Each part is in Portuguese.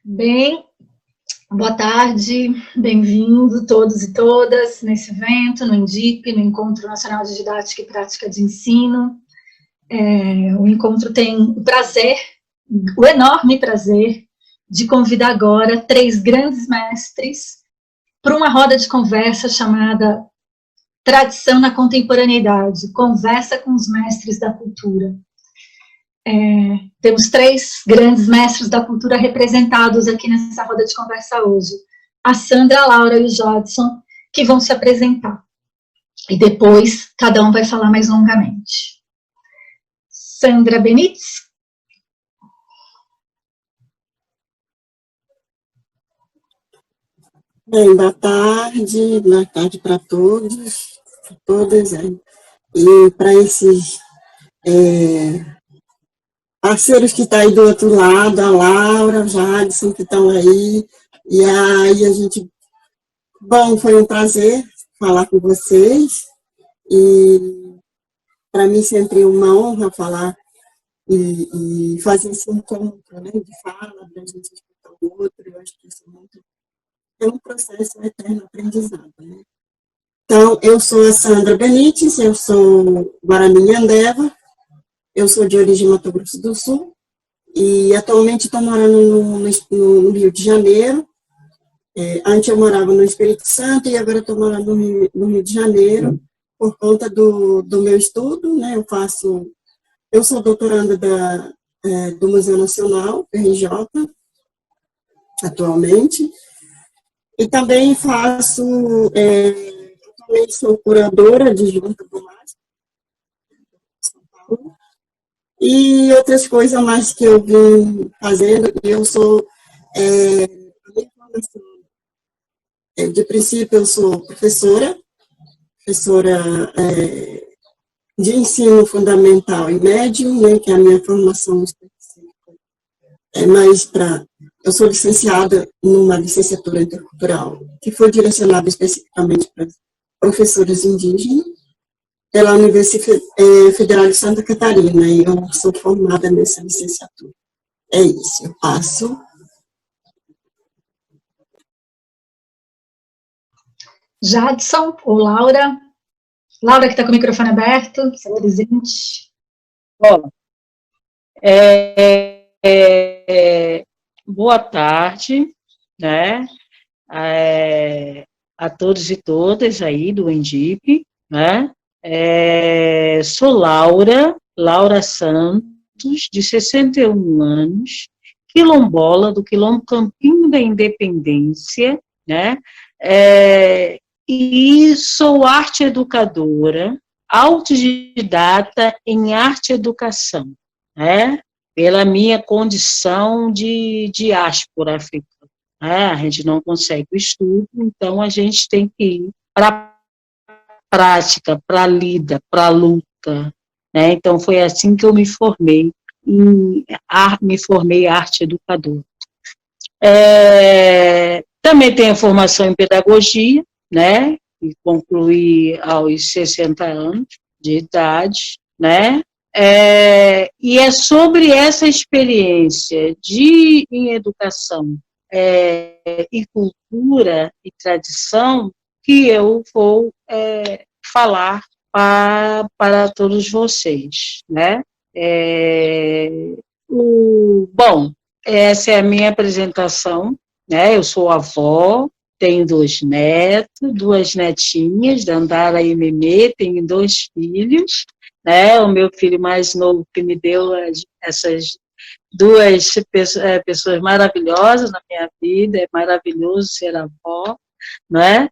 Bem, boa tarde, bem-vindo todos e todas nesse evento, no INDIP, no Encontro Nacional de Didática e Prática de Ensino. O encontro tem o prazer, o enorme prazer, de convidar agora 3 grandes mestres para uma roda de conversa chamada Tradição na Contemporaneidade, Conversa com os Mestres da Cultura. Temos 3 grandes mestres da cultura representados aqui nessa roda de conversa hoje. A Sandra, a Laura e o Jadson, que vão se apresentar. E depois, cada um vai falar mais longamente. Sandra Benites. Bem, boa tarde para todos, todas, e para esses parceiros que estão aí do outro lado, a Laura, o Jadson, que estão aí, e aí a gente, bom, foi um prazer falar com vocês, e para mim sempre uma honra falar e fazer esse encontro, né, de fala, para a gente escutar o outro, eu acho que isso é um processo eterno aprendizado, né. Então, eu sou a Sandra Benites, eu sou Guarani-Andeva, eu sou de origem Mato Grosso do Sul, e atualmente estou morando no Rio de Janeiro. Antes eu morava no Espírito Santo e agora estou morando no Rio de Janeiro, por conta do meu estudo, né? Eu sou doutoranda do Museu Nacional, RJ, atualmente, e também atualmente sou curadora de junta do MASP, São Paulo, e outras coisas mais que eu vim fazendo. Eu sou, a minha formação, de princípio, eu sou professora de ensino fundamental e médio, né, que é a minha formação específica. Eu sou licenciada numa licenciatura intercultural, que foi direcionada especificamente para professores indígenas, pela Universidade Federal de Santa Catarina, e eu sou formada nessa licenciatura. É isso, eu passo. Jadson ou Laura. Laura, que está com o microfone aberto, se presente. Bom, boa tarde, né, a todos e todas aí do INDIP, né. Sou Laura Santos, de 61 anos, quilombola do Quilombo Campinho da Independência, né, e sou arte educadora, autodidata em arte e educação, né, pela minha condição de diáspora africana. Né, a gente não consegue o estudo, então a gente tem que ir para prática, para a lida, para a luta, né? Então foi assim que eu me formei arte educadora. Também tenho formação em pedagogia, né? E concluí aos 60 anos de idade, né? E é sobre essa experiência em educação e cultura e tradição que eu vou falar para todos vocês, né? Bom, essa é a minha apresentação, né? Eu sou avó, tenho 2 netos, 2 netinhas, Dandara e Memê, tenho 2 filhos, né? O meu filho mais novo que me deu essas 2 pessoas maravilhosas na minha vida, é maravilhoso ser avó, né?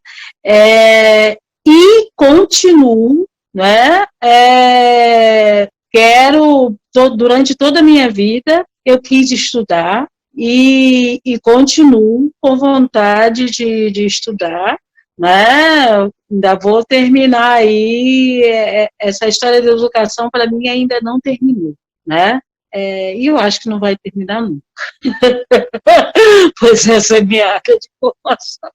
E continuo, né? Durante toda a minha vida, eu quis estudar e continuo com vontade de estudar, né? Ainda vou terminar aí, essa história da educação, para mim, ainda não terminou, né? E eu acho que não vai terminar nunca. Pois essa é a minha área de formação.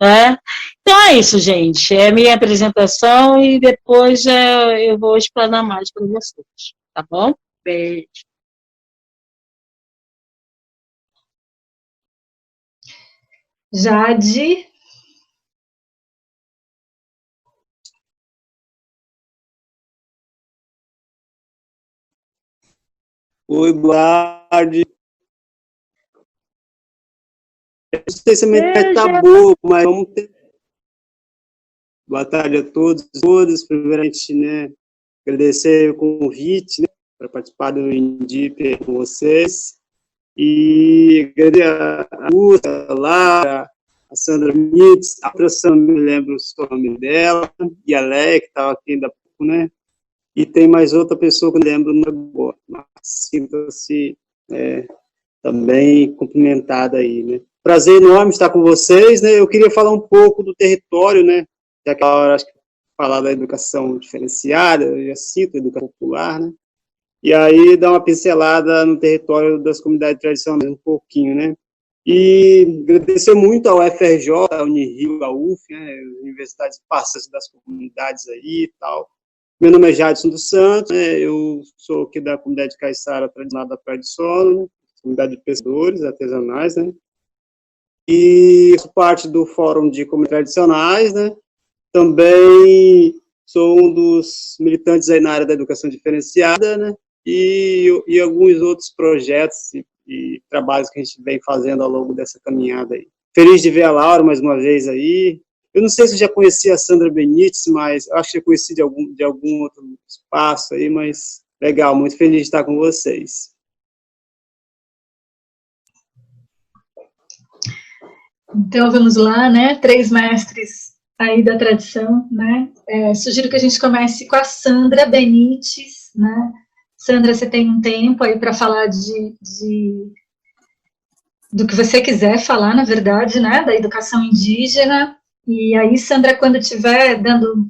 Né? Então é isso, gente. É a minha apresentação e depois eu vou explanar mais para vocês. Tá bom? Beijo. Jade. Oi, boa tarde. Não sei se a minha internet está boa, mas vamos ter. Boa tarde a todos e todas. Primeiramente, né, agradecer o convite, né, para participar do INDIP com vocês. E agradecer a Lúcia, a Lara, a Sandra Mitz, a professora, não me lembro o nome dela, e a Leia, que estava aqui ainda há pouco, né? E tem mais outra pessoa que eu lembro, não é boa, mas sinta-se também cumprimentada aí, né? Prazer enorme estar com vocês, né? Eu queria falar um pouco do território, né? Já que a hora, acho que falar da educação diferenciada, eu já cito a educação popular, né? E aí dar uma pincelada no território das comunidades tradicionais um pouquinho, né? E agradecer muito ao FRJ, à Unirio, à UF, né? Universidades parceiras das comunidades aí e tal. Meu nome é Jadson dos Santos, né? Eu sou aqui da comunidade Caiçara tradicional da Praia de Sono, comunidade de pescadores artesanais, né? E sou parte do Fórum de Comunidades Tradicionais, né? Também sou um dos militantes aí na área da educação diferenciada, né? E alguns outros projetos e trabalhos que a gente vem fazendo ao longo dessa caminhada aí. Feliz de ver a Laura mais uma vez aí. Eu não sei se eu já conhecia a Sandra Benites, mas acho que já conheci de algum outro espaço aí, mas legal, muito feliz de estar com vocês. Então, vamos lá, né? 3 mestres aí da tradição, né? Sugiro que a gente comece com a Sandra Benites, né? Sandra, você tem um tempo aí para falar do que você quiser falar, na verdade, né? Da educação indígena. E aí, Sandra, quando estiver dando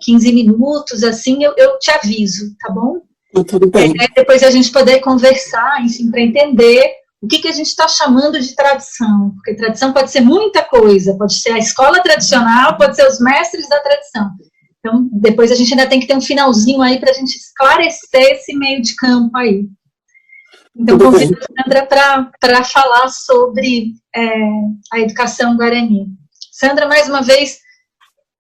15 minutos, assim, eu te aviso, tá bom? Tudo bem. Depois a gente poder conversar, enfim, para entender o que a gente está chamando de tradição, porque tradição pode ser muita coisa, pode ser a escola tradicional, pode ser os mestres da tradição. Então, depois a gente ainda tem que ter um finalzinho aí para a gente esclarecer esse meio de campo aí. Então, convido a Sandra para falar sobre a educação guarani. Sandra, mais uma vez,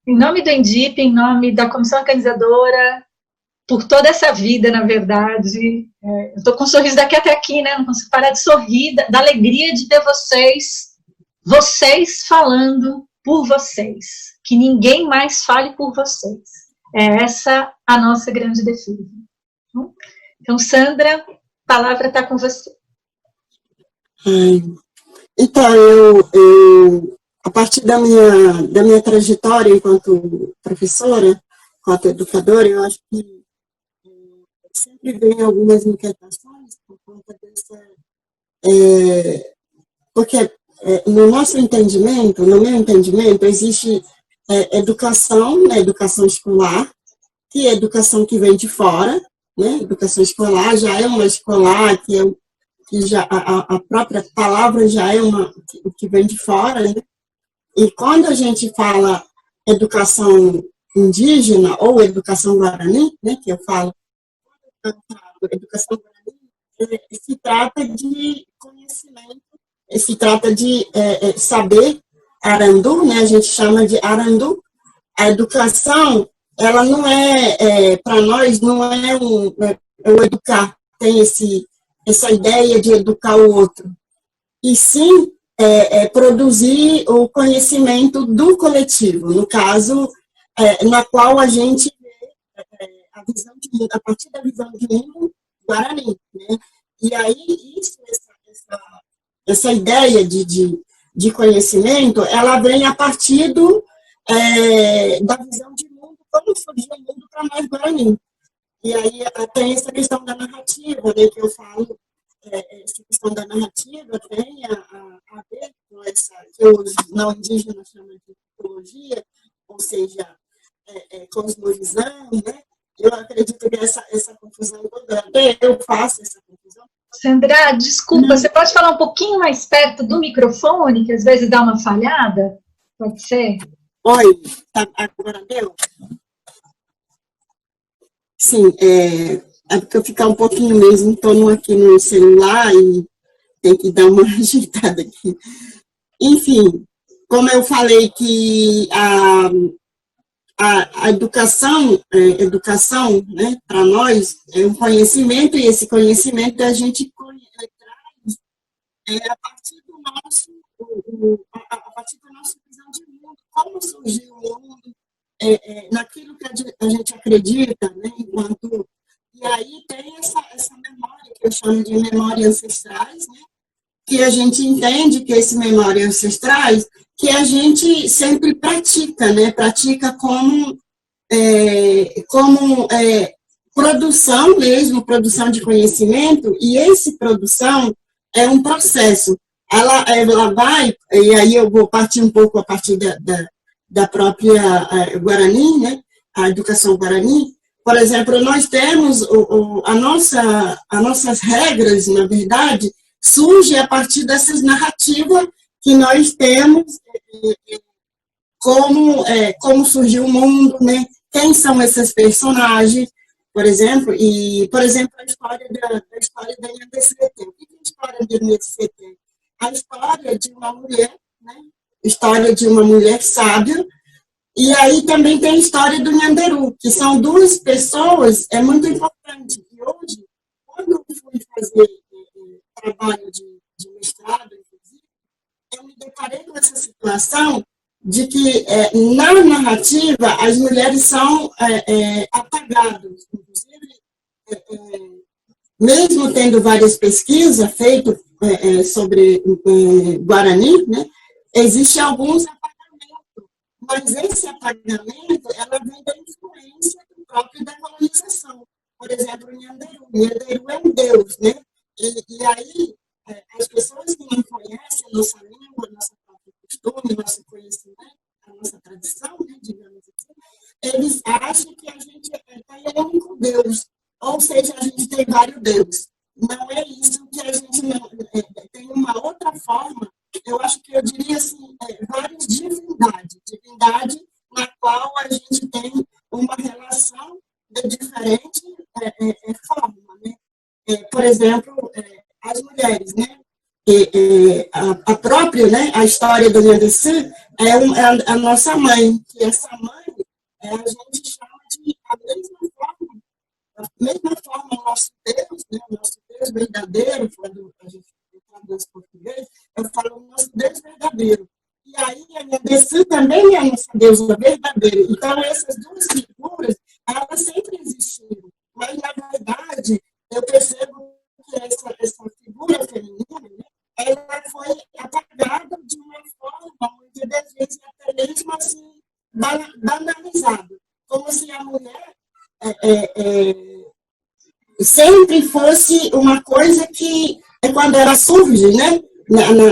em nome do INDIP, em nome da comissão organizadora, por toda essa vida, na verdade, eu estou com um sorriso daqui até aqui, né? Não consigo parar de sorrir, da alegria de ver vocês falando por vocês, que ninguém mais fale por vocês. É essa a nossa grande defesa. Então, Sandra, a palavra está com você. Então, eu a partir da minha trajetória enquanto professora, enquanto educadora, eu acho que sempre vem algumas inquietações por conta dessa... porque no nosso entendimento, no meu entendimento, existe educação, né, educação escolar, que é educação que vem de fora, né, educação escolar já é uma escolar, que já, a própria palavra já é o que vem de fora, né? E quando a gente fala educação indígena ou educação guarani, né, que eu falo, educação guarani, se trata de conhecimento, se trata de saber arandu, né, a gente chama de arandu. A educação, ela não para nós, não é o educar, tem essa ideia de educar o outro, e sim produzir o conhecimento do coletivo, no caso, na qual a gente vê a visão de mundo, a partir da visão de mundo guarani, né? E aí, essa ideia de conhecimento, ela vem a partir da visão de mundo, como surgiu o mundo para nós guarani. E aí tem essa questão da narrativa, né, que eu falo, essa questão da narrativa tem a ver com essa, que os não indígenas chamam de mitologia, ou seja, cosmovisão, né? Eu acredito que essa confusão toda, eu faço essa confusão. Sandra, desculpa, você pode falar um pouquinho mais perto do microfone, que às vezes dá uma falhada? Pode ser? Oi, agora deu? Sim, porque eu ficar um pouquinho mesmo, estou aqui no celular e tem que dar uma ajeitada aqui. Enfim, como eu falei que a educação, né, para nós, é um conhecimento, e esse conhecimento a gente traz a partir do nosso visão de mundo, como surgiu o mundo, naquilo que a gente acredita, né, enquanto... E aí tem essa memória, que eu chamo de memória ancestrais, né, que a gente entende que esse memória ancestrais, que a gente sempre pratica, né, pratica como produção mesmo, produção de conhecimento, e esse produção é um processo. Ela vai, e aí eu vou partir um pouco a partir da própria Guarani, né, a educação Guarani. Por exemplo, nós temos as nossas regras, na verdade, surge a partir dessas narrativas que nós temos, como surgiu o mundo, né? Quem são esses personagens, por exemplo, a história da Nhandecete. O que é a história da Nhandecete? A história de uma mulher, né? História de uma mulher sábia. E aí também tem a história do Nhanderu, que são duas pessoas, é muito importante. E hoje, quando eu fui fazer trabalho de mestrado, inclusive, eu me deparei com essa situação de que, na narrativa, as mulheres são apagadas. Inclusive, mesmo tendo várias pesquisas feitas sobre Guarani, né, existe alguns apagamentos, mas esse apagamento ela vem da influência do próprio da colonização. Por exemplo, o Nhanderu. O Nhanderu é um deus, né? E aí, as pessoas que não conhecem a nossa língua, nossa própria costume, nosso conhecimento, a nossa tradição, né, digamos assim, eles acham que a gente tem um único Deus, ou seja, a gente tem vários deuses. Não é isso que a gente não... tem uma outra forma, eu acho que eu diria assim, várias divindades. Divindade na qual a gente tem uma relação de diferente forma, né? Por exemplo, as mulheres, né? A própria, né, a história do Nhandecete é a nossa mãe, que essa mãe a gente chama de a mesma forma o nosso Deus, né, o nosso Deus verdadeiro, quando a gente traduz português, eu falo o nosso Deus verdadeiro. E aí a Nhandecete também é a nossa deusa verdadeira. Então essas duas figuras, elas sempre existiram, mas na verdade eu percebo que essa figura feminina, né, ela foi apagada de uma forma, muitas das vezes, até mesmo assim, banalizada. Como se a mulher sempre fosse uma coisa que, quando ela surge, né,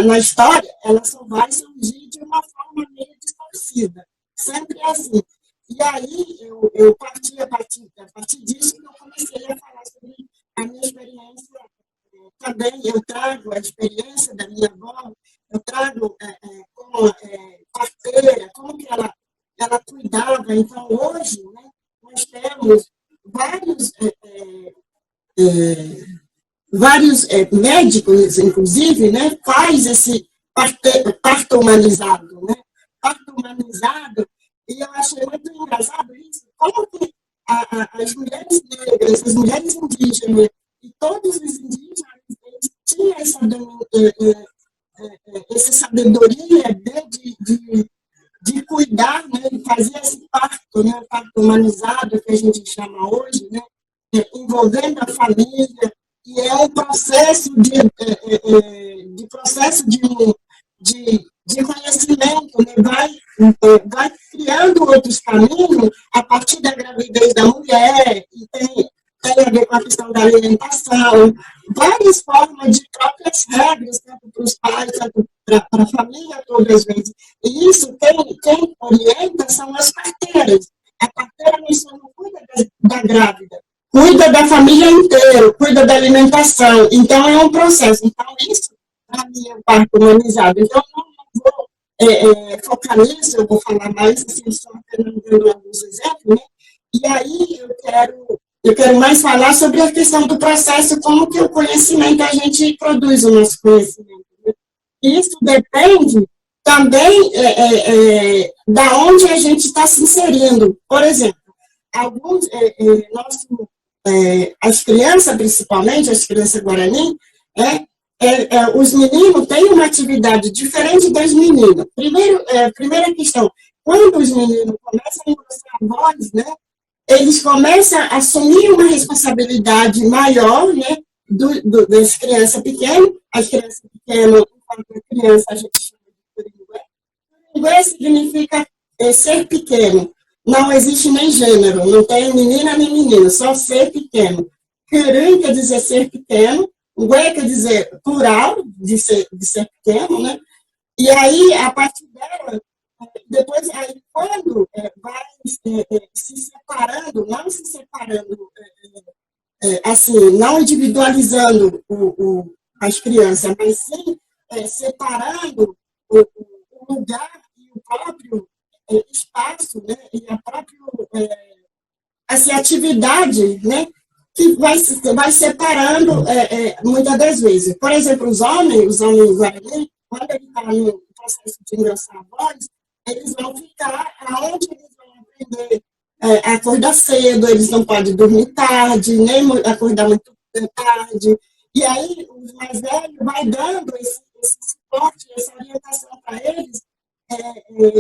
na história, ela só vai surgir de uma forma meio distorcida. Sempre assim. E aí, eu parti a partir disso que eu comecei a falar sobre a minha experiência. Também eu trago a experiência da minha avó, eu trago como parteira, como que ela cuidava. Então, hoje, né, nós temos vários médicos, inclusive, né, faz esse parto humanizado, né? Parto humanizado, e eu achei muito engraçado isso, como que as mulheres negras, as mulheres indígenas, e todos os indígenas, eles tinham essa sabedoria, né, de cuidar, né, de fazer esse parto, né, o parto humanizado, que a gente chama hoje, né, envolvendo a família, e é um processo de conhecimento, né, vai criando outros caminhos a partir da gravidez da mulher, e tem a ver com a questão da alimentação, várias formas de próprias regras, tanto para os pais, tanto para a família, todas as vezes. E isso, quem orienta são as parteiras. A parteira não cuida da grávida, cuida da família inteira, cuida da alimentação. Então, é um processo. Então, isso, para mim, é o parto humanizado. Então, eu não vou focar nisso, eu vou falar mais, assim, só dando alguns exemplos, né? E aí, eu quero mais falar sobre a questão do processo, como que o conhecimento, a gente produz o nosso conhecimento. Né? Isso depende também da onde a gente está se inserindo. Por exemplo, as crianças, principalmente, as crianças guarani, os meninos têm uma atividade diferente das meninas. Primeira questão, quando os meninos começam a engrossar a voz, né, eles começam a assumir uma responsabilidade maior, né, das crianças pequenas. As crianças pequenas, enquanto criança, a gente chama de turingué. Turingué significa ser pequeno. Não existe nem gênero, não tem menina nem menino, só ser pequeno. Curim quer dizer ser pequeno, Ngué quer dizer plural, de ser pequeno, né? E aí, a partir dela, depois, aí, quando vai se separando, não se separando, assim, não individualizando as crianças, mas sim separando o lugar e o próprio espaço, né, e a própria assim, atividade, né, que vai separando muitas das vezes. Por exemplo, os homens guarani, quando ele está no processo de engrossar a voz, eles vão ficar aonde eles vão aprender a acordar cedo, eles não podem dormir tarde, nem acordar muito tarde. E aí, os mais velhos vai dando esse suporte, essa orientação para eles,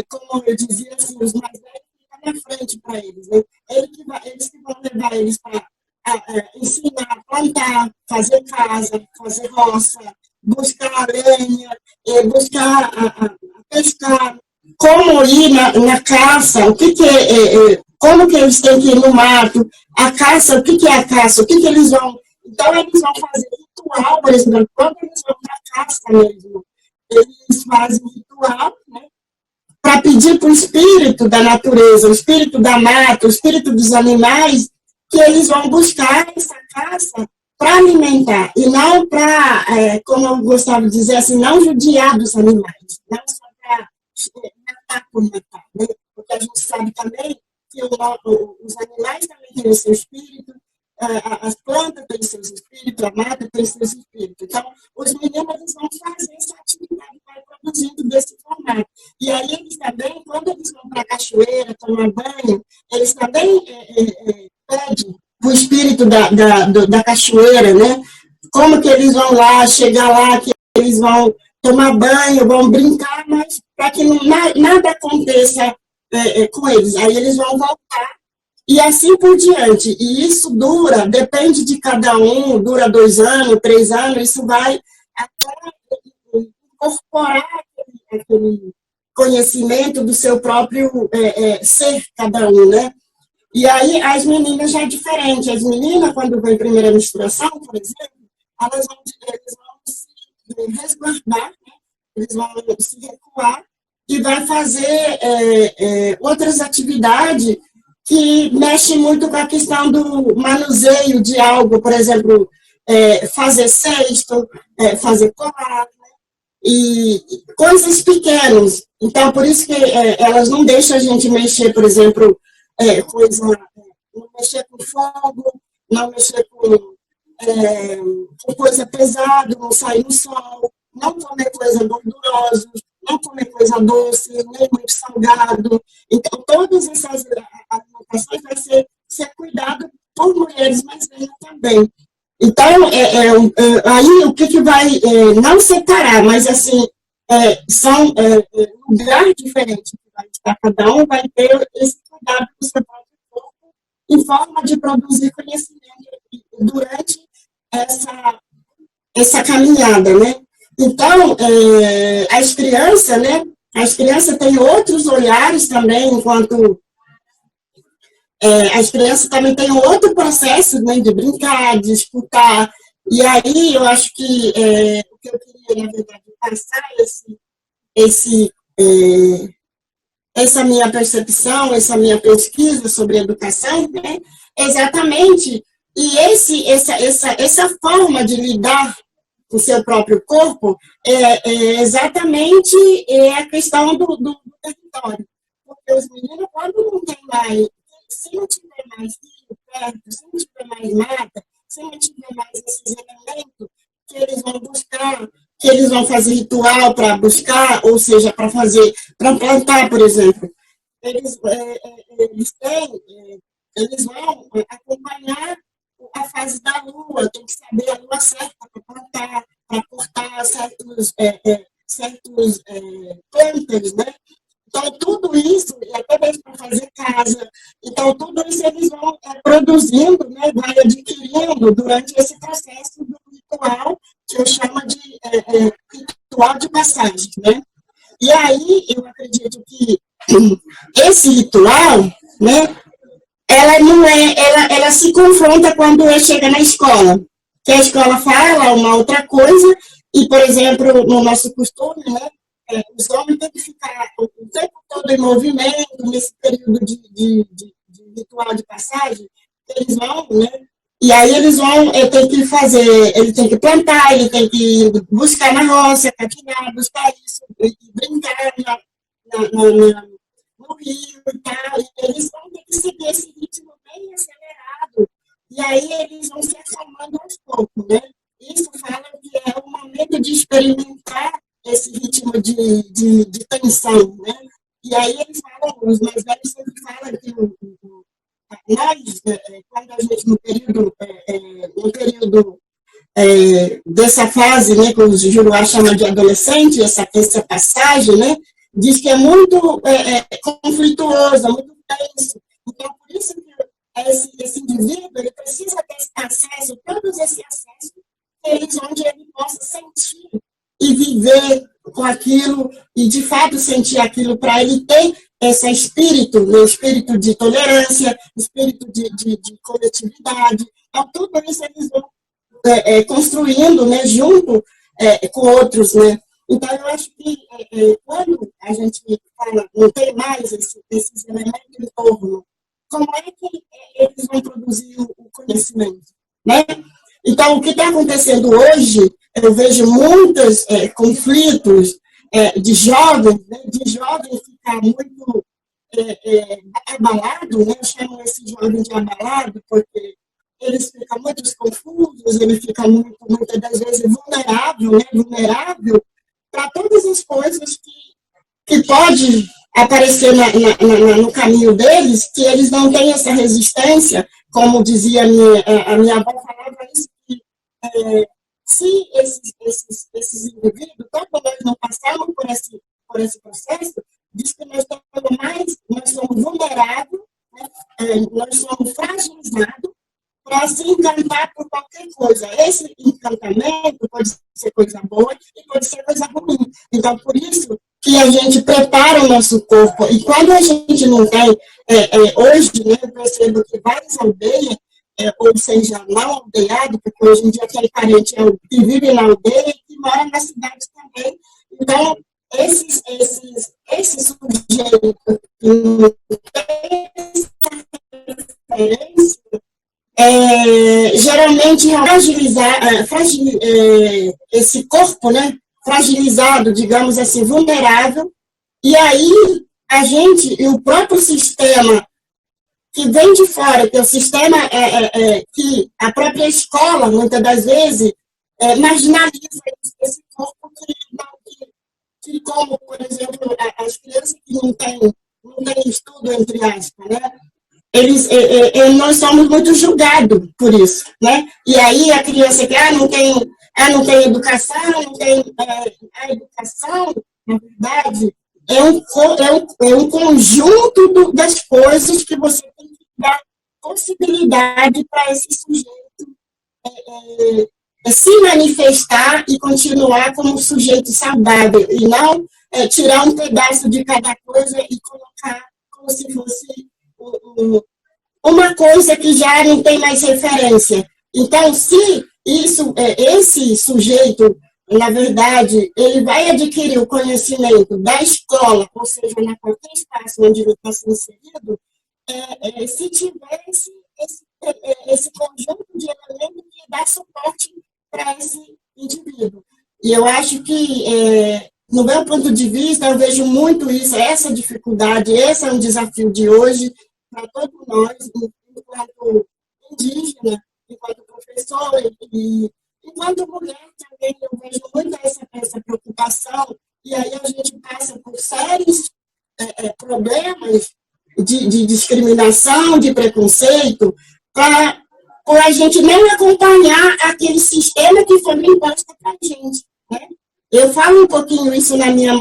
como eu dizia, assim, os mais velhos ficam na frente para eles, né? Eles que vão levar eles para ensinar a plantar, fazer casa, fazer roça, buscar a lenha, buscar a pescar, como ir na caça, como que eles têm que ir no mato, a caça, o que é a caça, o que eles vão... Então, eles vão fazer ritual, por exemplo, quando eles vão para a caça mesmo, eles fazem ritual, né, para pedir para o espírito da natureza, o espírito da mata, o espírito dos animais, que eles vão buscar essa caça para alimentar, e não para, como eu gostava de dizer assim, não judiar dos animais, não só para matar por matar, né? Porque a gente sabe também que os animais também têm o seu espírito, as plantas têm seus espíritos, a mata tem seus espíritos. Então, os meninos eles vão fazer essa atividade, vai produzindo desse formato. E aí, eles também, quando eles vão para a cachoeira, tomar banho, eles também pedem o espírito da cachoeira, né? Como que eles vão lá, chegar lá, que eles vão tomar banho, vão brincar, mas para que nada aconteça com eles. Aí eles vão voltar. E assim por diante. E isso depende de cada um, dura 2 anos, 3 anos, isso vai até incorporar aquele conhecimento do seu próprio ser, cada um, né? E aí as meninas já é diferente. As meninas, quando vem primeira menstruação, por exemplo, eles vão se resguardar, né? Eles vão se recuar e vai fazer outras atividades que mexe muito com a questão do manuseio de algo, por exemplo, fazer cesto, fazer colar, né? E coisas pequenas. Então, por isso que elas não deixam a gente mexer, por exemplo, não mexer com fogo, não mexer com coisa pesada, não sair no sol, não comer coisa gordurosa, não comer coisa doce, nem muito salgado. Então, todas essas alimentações vai ser cuidado por mulheres mais velhas também. Então, aí o que vai não separar, mas assim, são lugares diferentes que vai estar, cada um vai ter esse cuidado do seu próprio corpo em forma de produzir conhecimento durante essa caminhada, né? Então, as crianças, né? As crianças têm outros olhares também, enquanto as crianças também têm outro processo, né, de brincar, de escutar. E aí eu acho que o que eu queria, na verdade, passar essa minha percepção, essa minha pesquisa sobre educação, né, exatamente, e essa forma de lidar com o seu próprio corpo exatamente a questão do território. Porque os meninos, quando não tem mais, se não tiver mais rio perto, se não tiver mais mata, se não tiver mais esses elementos que eles vão buscar que eles vão fazer ritual para buscar, ou seja, para plantar, por exemplo. Eles vão acompanhar a fase da lua, tem que saber a lua certa para plantar, para cortar certos plantas, né? Então, tudo isso, e até mesmo para fazer casa, então, tudo isso eles vão produzindo, né, vai adquirindo durante esse processo do ritual, que eu chamo de ritual de passagem, né? E aí, eu acredito que esse ritual, né, ela se confronta quando chega na escola, que a escola fala uma outra coisa, e, por exemplo, no nosso costume, né, os homens têm que ficar o tempo todo em movimento, nesse período de ritual de passagem, eles vão, né, e aí eles vão, ele tem que plantar, ele tem que buscar na roça, capinar, buscar isso, brincar no rio e tal, e eles vão ter que seguir esse ritmo bem acelerado, e aí eles vão se acalmando aos poucos, né? Isso fala que é o momento de experimentar esse ritmo de tensão, né? E aí eles falam, os mais velhos sempre falam que nós, quando a gente, no período dessa fase, né, que o Juruá chama de adolescente, essa passagem, né, diz que é muito conflituosa, muito tenso. Então, por isso que esse indivíduo ele precisa ter acesso, todos esses acessos, onde ele possa sentir e viver com aquilo, e de fato sentir aquilo, para ele ter esse espírito, né, espírito de tolerância, espírito de coletividade. Então, tudo isso eles vão construindo, né, junto com outros, né. Então, eu acho que quando a gente fala, não tem mais esses elementos em torno, como é que eles vão produzir o conhecimento, né? Então, o que está acontecendo hoje, eu vejo muitos conflitos de jovens, né, ficar muito abalado, né? Eu chamo esse jovem de abalado, porque eles ficam muito confusos, ele fica muitas das vezes vulnerável para todas as coisas que podem aparecer no caminho deles, que eles não têm essa resistência, como dizia a minha avó, falava isso, que se esses indivíduos, todos nós não passamos por esse processo, diz que nós somos vulneráveis, né? Nós somos fragilizados para se encantar por qualquer coisa. Esse encantamento pode ser coisa boa e pode ser coisa ruim. Então, por isso que a gente prepara o nosso corpo. E quando a gente não tem, hoje, né, eu percebo que várias aldeias, ou seja, não aldeado, porque hoje em dia aquele parente que vive na aldeia e que mora na cidade também. Então, esses sujeitos que não têm essa referência, geralmente esse corpo, né, fragilizado, digamos assim, vulnerável, e aí e o próprio sistema que vem de fora, que é o sistema que a própria escola, muitas das vezes, marginaliza esse corpo que como, por exemplo, as crianças que não têm estudo, entre aspas, né? Nós somos muito julgados por isso, né? E aí a criança que não tem educação, não tem a educação, na verdade, é um conjunto das coisas que você tem que dar possibilidade para esse sujeito se manifestar e continuar como um sujeito saudável, e não tirar um pedaço de cada coisa e colocar como se fosse uma coisa que já não tem mais referência. Então, se esse sujeito, na verdade, ele vai adquirir o conhecimento da escola, ou seja, na qualquer espaço onde ele está inserido, se tiver esse conjunto de elementos que dá suporte para esse indivíduo. E eu acho que, no meu ponto de vista, eu vejo muito isso, essa dificuldade, esse é um desafio de hoje para todos nós, enquanto indígena, enquanto professor e Enquanto mulher também eu vejo muito essa preocupação, e aí a gente passa por sérios problemas de discriminação, de preconceito, por a gente não acompanhar aquele sistema que foi imposto para a gente, né? Eu falo um pouquinho isso na minha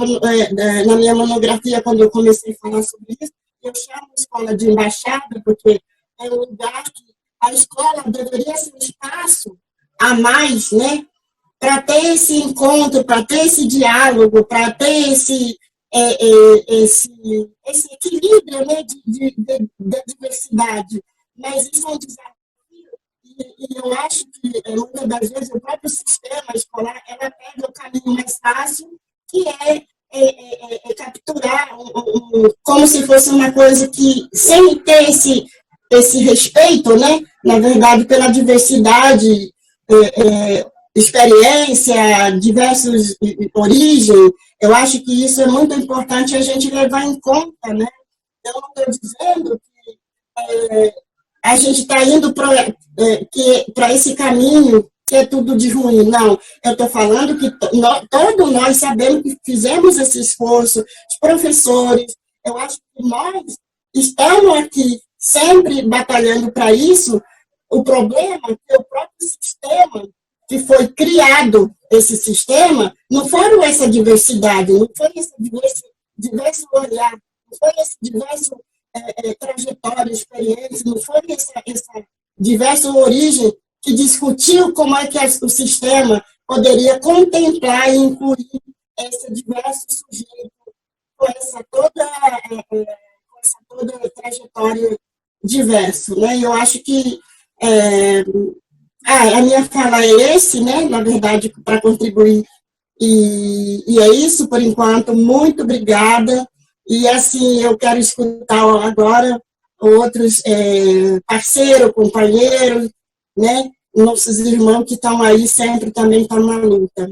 monografia, quando eu comecei a falar sobre isso. Eu chamo a escola de embaixada, porque é um lugar que a escola deveria ser um espaço a mais, né, para ter esse encontro, para ter esse diálogo, para ter esse equilíbrio, né, da diversidade. Mas isso é um desafio, e eu acho que, muitas das vezes, o próprio sistema escolar, ela pega o caminho mais fácil, que é capturar como se fosse uma coisa que, sem ter esse respeito, né, na verdade, pela diversidade, experiência, diversas origens, eu acho que isso é muito importante a gente levar em conta, né? Eu não estou dizendo que a gente está indo para esse caminho que é tudo de ruim, não. Eu estou falando que todos nós sabemos que fizemos esse esforço, os professores, eu acho que nós estamos aqui sempre batalhando para isso. O problema é que o próprio sistema que foi criado, esse sistema, não foram essa diversidade, não foi esse diverso olhar, não foi esse diverso trajetória, experiência, não foi essa diversa origem que discutiu como é que o sistema poderia contemplar e incluir esse diverso sujeito com essa toda trajetória diversa, né? Eu acho que a minha fala é esse, né? Na verdade, para contribuir, e é isso por enquanto. Muito obrigada. E assim, eu quero escutar agora outros parceiros, companheiros, né? Nossos irmãos que estão aí sempre também estão na luta.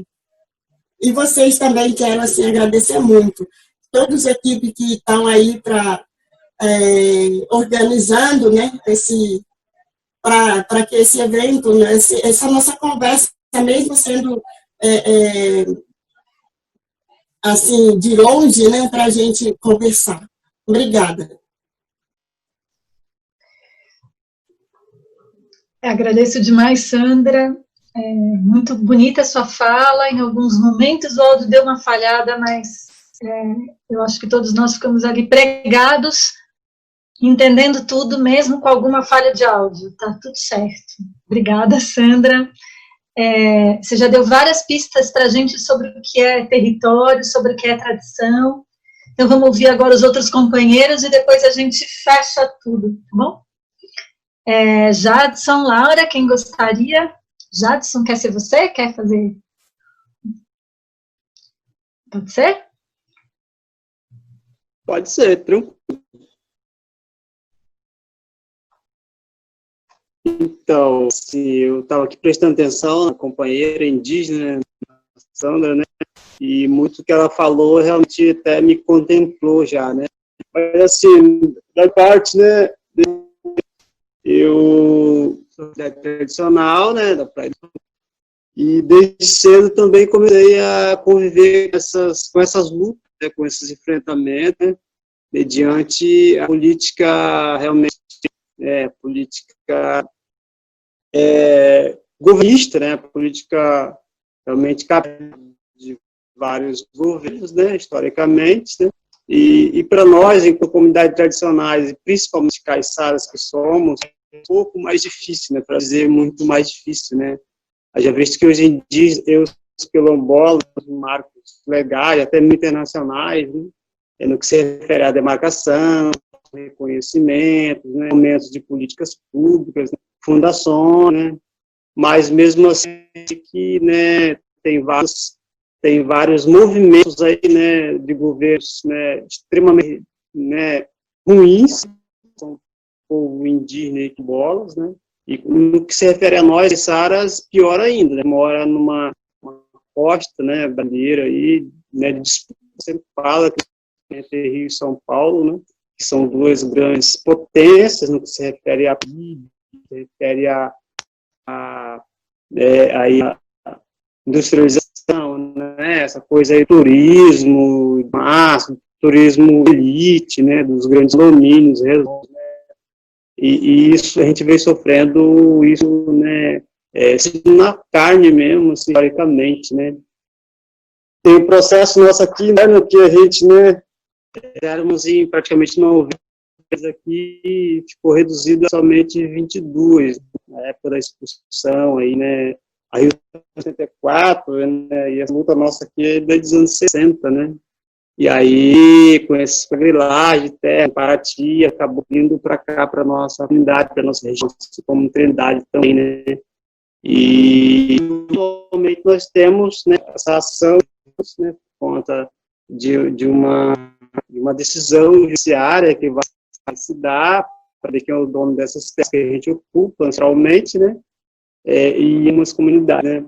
E vocês também quero assim agradecer muito. Todos a equipe que estão aí organizando, né? Para que esse evento, né, essa nossa conversa, mesmo sendo assim, de longe, né, para a gente conversar. Obrigada. Agradeço demais, Sandra. Muito bonita a sua fala. Em alguns momentos o áudio deu uma falhada, mas eu acho que todos nós ficamos ali pregados, entendendo tudo, mesmo com alguma falha de áudio. Tá tudo certo. Obrigada, Sandra. Você já deu várias pistas para a gente sobre o que é território, sobre o que é tradição. Então, vamos ouvir agora os outros companheiros e depois a gente fecha tudo, tá bom? Jadson, Laura, quem gostaria? Jadson, quer ser você? Quer fazer? Pode ser? Pode ser, tranquilo. Então, eu estava aqui prestando atenção na companheira indígena, Sandra, né? E muito que ela falou realmente até me contemplou já, né? Mas, assim, da parte, né? Eu sou tradicional, né? Da praia. E desde cedo também comecei a conviver com essas lutas, né, com esses enfrentamentos, né, mediante a política realmente, política governista, né, política realmente de vários governos, né, historicamente, né, e para nós, enquanto comunidades tradicionais, e principalmente caiçaras que somos, é um pouco mais difícil, né, para dizer muito mais difícil, né. Já visto que hoje em dia, os quilombolas, marcos legais, até internacionais, né, no que se refere à demarcação, reconhecimento, né, aumentos de políticas públicas, né, fundações, né, mas mesmo assim que, né, tem vários movimentos aí, né, de governos, né, extremamente, né, ruins, com o povo indígena e quilombolas, né. E no que se refere a nós, Saras, pior ainda, né? Mora numa costa, né, bandeira aí, né, de disputa, sempre fala entre Rio e São Paulo, né, que são duas grandes potências no que se refere a PIB, se refere industrialização, né, essa coisa aí, turismo, massa, turismo elite, né, dos grandes domínios, né, e isso, a gente vem sofrendo isso, né, na carne mesmo, assim, historicamente, né. Tem um processo nosso aqui, né, no que a gente, né, éramos em praticamente 90 aqui, ficou reduzido a somente 22, na época da expulsão, aí, né, a Rio 64, né, e a luta nossa aqui é desde os anos 60, né, e aí, com essa grilagem, terra, Paraty, acabou vindo para cá, para nossa comunidade, para nossa região, como Trindade também, né, e atualmente nós temos, né, essa ação, né, por conta de uma decisão judiciária que vai se dar, para ver quem é o dono dessas terras que a gente ocupa, naturalmente, né, e umas comunidades, né.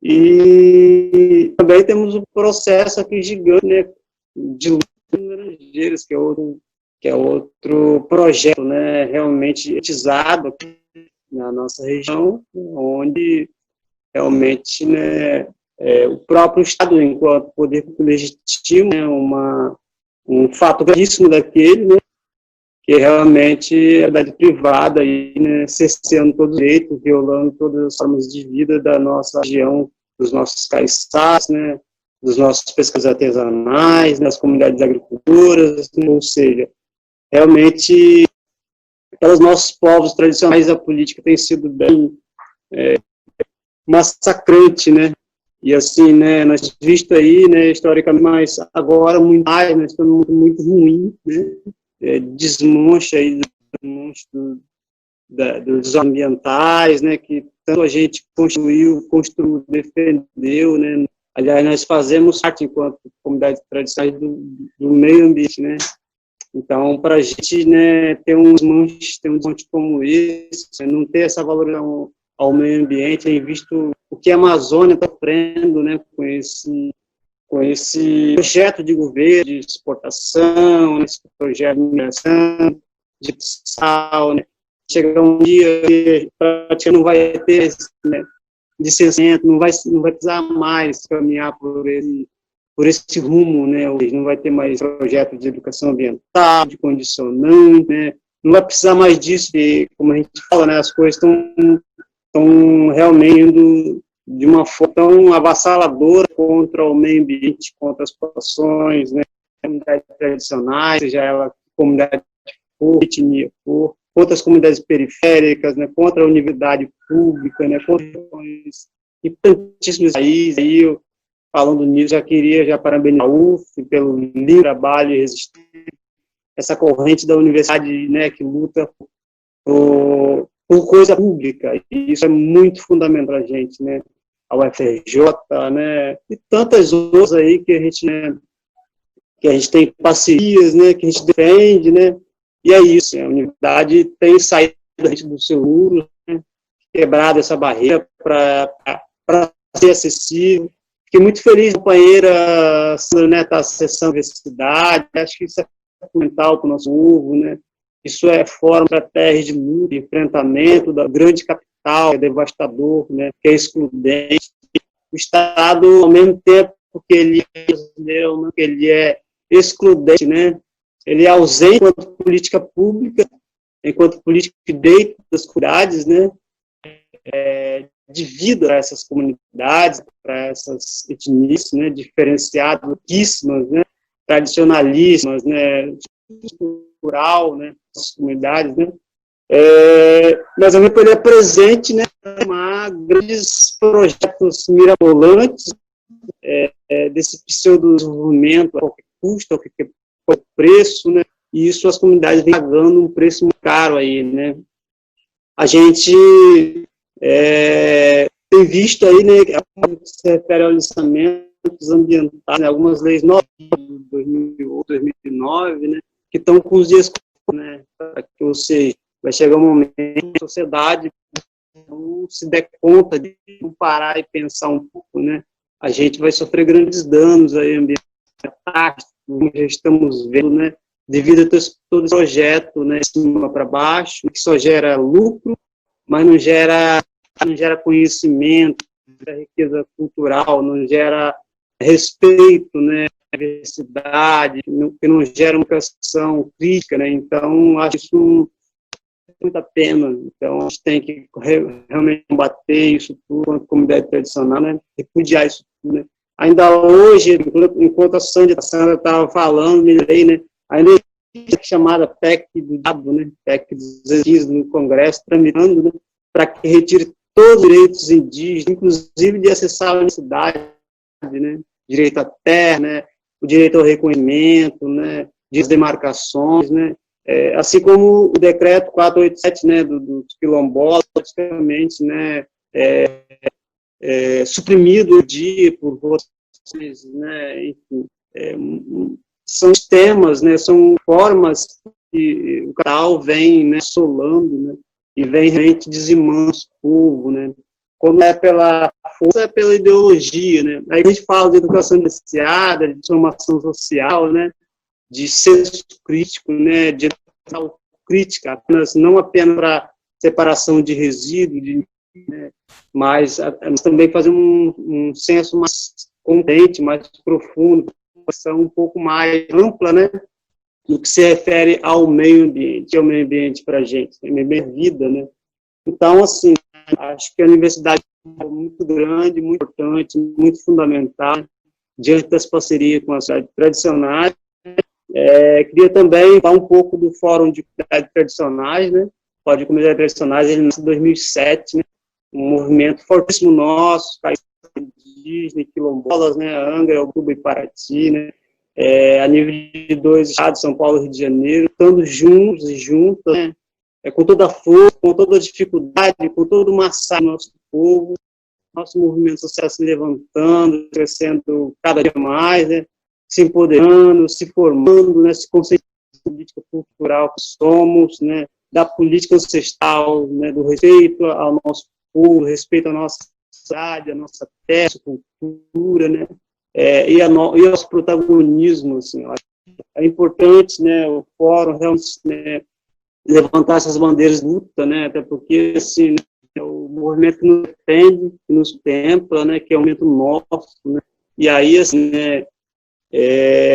E também temos um processo aqui gigante, né, de luta de laranjeiras, que é outro projeto, né, realmente etizado aqui na nossa região, onde realmente, né, o próprio Estado, enquanto poder legítimo, né, um fato gravíssimo daquele, né, que realmente é a verdade privada, aí, né, cerceando todo o direito, violando todas as formas de vida da nossa região, dos nossos caiçás, né, dos nossos pescadores artesanais, das comunidades agricultoras, ou seja, realmente, para os nossos povos tradicionais, a política tem sido bem massacrante, né, e assim, né, nós temos visto aí, né, historicamente, mas agora muito mais, né, estamos muito ruim, né, desmancha aí dos ambientais, né, que tanto a gente construiu, defendeu, né. Aliás, nós fazemos parte, enquanto comunidades tradicionais, do meio ambiente, né. Então, para a gente, né, ter um desmonte como esse, não ter essa valorização ao meio ambiente, tem visto o que a Amazônia está sofrendo, né, com esse projeto de governo, de exportação, esse projeto de mineração, de sal, né. Chega um dia que praticamente não vai ter, né, licenciamento, não vai precisar mais caminhar por esse rumo, né, não vai ter mais projeto de educação ambiental, de condicionante, né, não vai precisar mais disso, e, como a gente fala, né, as coisas estão realmente indo de uma forma tão avassaladora contra o meio ambiente, contra as populações, né, comunidades tradicionais, seja ela comunidade por etnia, por outras comunidades periféricas, né, contra a universidade pública, né, contra e tantíssimos países. Aí, eu, falando nisso, já queria parabenizar a UF pelo lindo trabalho e resistência, essa corrente da universidade, né, que luta por coisa pública, e isso é muito fundamental para a gente, né, a UFRJ, né, e tantas outras aí que a gente tem parcerias, né, que a gente defende, né, e é isso, a universidade tem saído do seu muro, né, quebrado essa barreira para ser acessível. Fiquei muito feliz, companheira, né, está acessando a universidade, acho que isso é fundamental para o nosso povo, né, isso é forma estratégia de luta, de enfrentamento da grande capital, que é devastador, né, que é excludente. O Estado, ao mesmo tempo que ele é brasileiro, né, que ele é excludente, né, ele é ausente enquanto política pública, enquanto política de direito das comunidades, né, de vida para essas comunidades, para essas etnias, né, diferenciadas, né, tradicionalíssimas, né, cultural, né, das comunidades, né, mas ao mesmo tempo ele é presente, né, em grandes projetos mirabolantes, desse pseudo-desenvolvimento a qualquer custo, a qualquer preço, né, e isso as comunidades vêm pagando um preço muito caro aí, né. A gente tem visto aí, né, que se refere ao licenciamentos ambientais, né, algumas leis novas de 2008, 2009, né, que estão com os dias, né, para que, ou seja, vai chegar um momento que a sociedade não se der conta de não parar e pensar um pouco, né, a gente vai sofrer grandes danos aí ambientais, como já estamos vendo, né, devido a todo esse projeto, né, de cima para baixo, que só gera lucro, mas não gera conhecimento, riqueza cultural, não gera respeito, né, à diversidade, que não gera uma questão crítica, né, então acho isso muita pena. Então a gente tem que realmente combater isso tudo quanto comunidade tradicional, né, repudiar isso tudo, né. Ainda hoje, enquanto a Sandra estava falando, me lembrei, né, ainda chamada PEC do Diabo, né, PEC dos indígenas no Congresso, tramitando, né, para que retire todos os direitos indígenas, inclusive de acessar a universidade, né, direito à terra, né, o direito ao reconhecimento, né, de demarcações, né, assim como o decreto 487, né, dos quilombolas, praticamente, né, suprimido o dia por votações, né, enfim, são temas, né, são formas que o capital vem, né, assolando, né, e vem realmente dizimando o povo, né. Quando é pela força, é pela ideologia, né. Aí a gente fala de educação diferenciada, de transformação social, né, de senso crítico, né, de educação crítica, não apenas para separação de resíduos, né, mas também fazer um senso mais contente, mais profundo, um pouco mais ampla, né, no que se refere ao meio ambiente para a gente, meio vida, né. Então, assim, acho que a universidade é muito grande, muito importante, muito fundamental, diante das parcerias com as cidades tradicionais. Queria também falar um pouco do Fórum de Comunidades Tradicionais, né, Fórum de Comunidades Tradicionais, ele nasceu em 2007, né, um movimento fortíssimo nosso, indígena, quilombolas, né, Angra, Ubatuba e Paraty, né, a nível de 2 estados, São Paulo e Rio de Janeiro, estando juntos e juntas, né, com toda a força, com toda a dificuldade, com todo o massacre do nosso povo, nosso movimento social se levantando, crescendo cada dia mais, né, se empoderando, se formando, né, se conscientizando da política cultural que somos, né, da política ancestral, né, do respeito ao nosso povo, respeito à nossa cidade, à nossa terra, à nossa cultura, né, e aos protagonismos, assim, é importante, né, o fórum realmente, né, levantar essas bandeiras de luta, né, até porque, assim, é o movimento que nos defende, que nos templa, né, que é o movimento nosso, né, e aí, assim, né,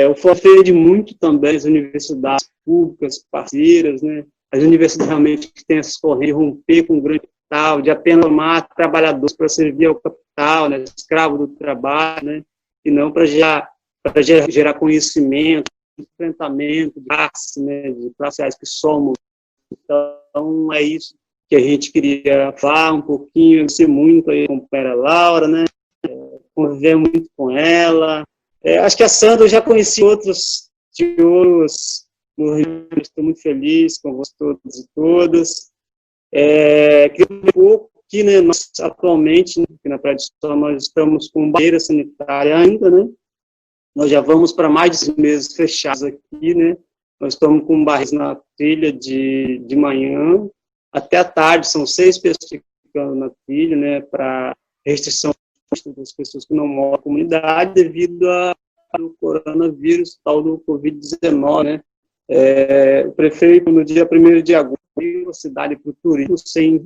o fórum defende muito também as universidades públicas, parceiras, né, as universidades realmente que têm essas correntes de romper com o grande capital, de apenas formar trabalhadores para servir ao capital, né, escravo do trabalho, né, e não para gerar conhecimento, enfrentamento de classe, né, de classes sociais que somos. Então, é isso que a gente queria falar um pouquinho, agradecer muito aí com a Pera Laura, né, conviver muito com ela. Acho que a Sandra eu já conheci outros estou muito feliz com vocês todos e todas. Queria um pouco que, né, nós atualmente, né, aqui na Praia de Sol, nós estamos com barreira sanitária ainda, né, nós já vamos para mais de 6 meses fechados aqui, né, nós estamos com barreiras na trilha de manhã até a tarde, são 6 pessoas ficando na trilha, né, para restrição das pessoas que não moram na comunidade devido ao coronavírus, tal do Covid-19, né. O prefeito, no dia 1º de agosto, a cidade para o turismo sem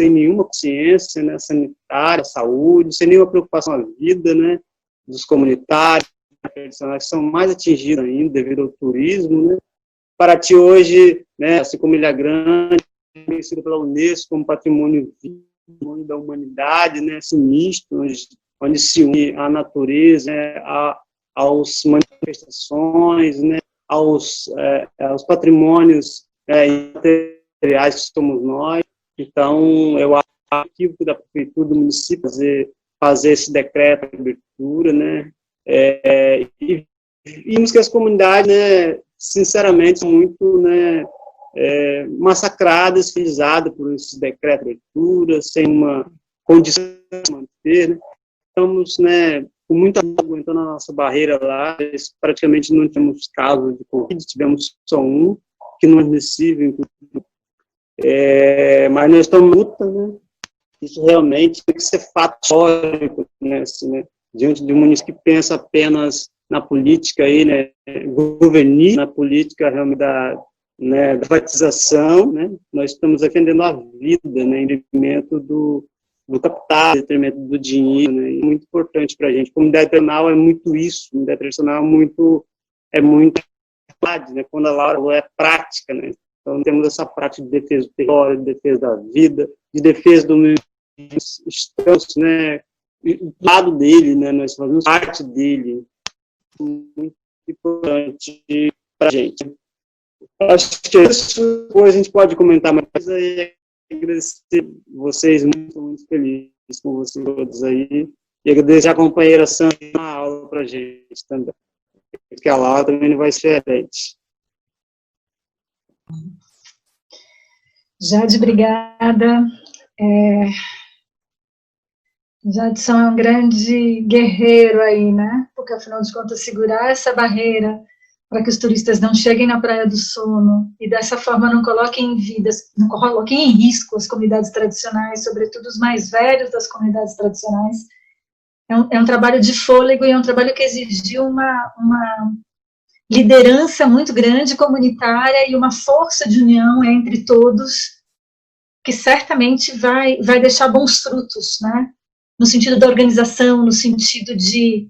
nenhuma consciência, né, sanitária, saúde, sem nenhuma preocupação à vida, né, dos comunitários, que são mais atingidos ainda devido ao turismo, né. Paraty hoje, né, assim como Ilha Grande, conhecido pela Unesco como patrimônio vivo da humanidade, né, sinistro, onde se une a natureza, né, aos manifestações, né, aos patrimônios materiais que somos nós. Então, eu acho que da prefeitura do município fazer esse decreto de abertura, né, e vimos que as comunidades, né, sinceramente, são muito, né, massacradas, frisizadas por esse decreto de abertura, sem uma condição de manter, né. Estamos, né, com muita água entrando na nossa barreira lá, praticamente não tivemos casos de Covid, tivemos só um, que não é admissível, inclusive. Mas nós estamos em luta, né? Isso realmente tem que ser fato histórico, né? Assim, né? Diante de um município que pensa apenas na política aí, né, governista, na política realmente da privatização, né? Nós estamos defendendo a vida, né, em detrimento do capital, detrimento do dinheiro, né? É muito importante para a gente. Comunidade tradicional é muito isso, comunidade tradicional é muito né? Quando a Laura é prática, né? Então temos essa prática de defesa do território, de defesa da vida, de defesa do meio ambiente. Estamos, né, do lado dele, né? Nós fazemos parte dele, muito importante para a gente. Acho que isso depois a gente pode comentar mais coisa e agradecer vocês, muito feliz com vocês todos aí, e agradecer a companheira Sandra na aula para a gente também, porque a Laura também não vai ser diferente. Jade, obrigada. Jadson é um grande guerreiro aí, né? Porque, afinal de contas, segurar essa barreira para que os turistas não cheguem na Praia do Sono e, dessa forma, não coloquem em risco as comunidades tradicionais, sobretudo os mais velhos das comunidades tradicionais. É um trabalho de fôlego e é um trabalho que exigiu uma liderança muito grande, comunitária, e uma força de união entre todos, que certamente vai deixar bons frutos, né? No sentido da organização, no sentido de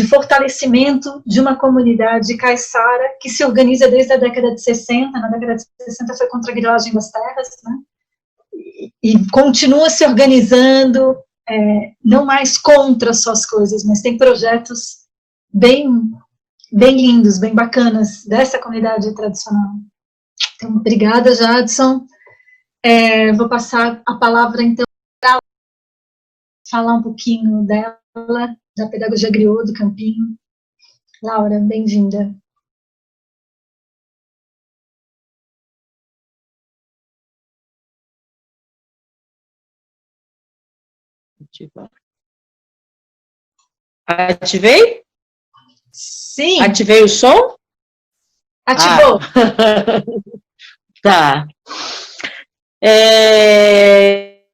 fortalecimento de uma comunidade caiçara que se organiza desde a década de 60, na década de 60 foi contra a grilagem das terras, né? E continua se organizando, não mais contra só as coisas, mas tem projetos bem lindos, bem bacanas, dessa comunidade tradicional. Então, obrigada, Jadson. Vou passar a palavra, então, para falar um pouquinho dela, da pedagogia griot do Campinho. Laura, bem-vinda. Ativei? Sim. Ativei o som? Ativou. Tá.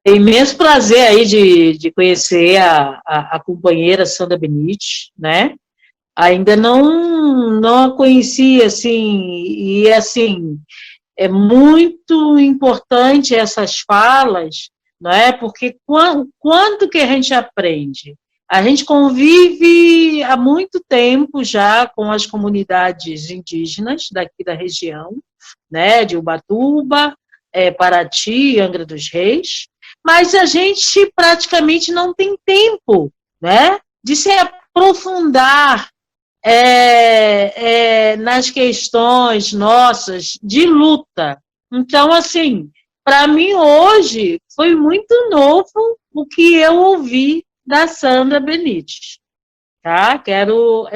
Imenso prazer aí de conhecer a companheira Sandra Benite, né? Ainda não a conhecia, assim, e assim, é muito importante essas falas, não é? Porque quanto que a gente aprende? A gente convive há muito tempo já com as comunidades indígenas daqui da região, né, de Ubatuba, Paraty, Angra dos Reis, mas a gente praticamente não tem tempo, né, de se aprofundar nas questões nossas de luta. Então, assim, para mim hoje foi muito novo o que eu ouvi da Sandra Benite, tá? Quero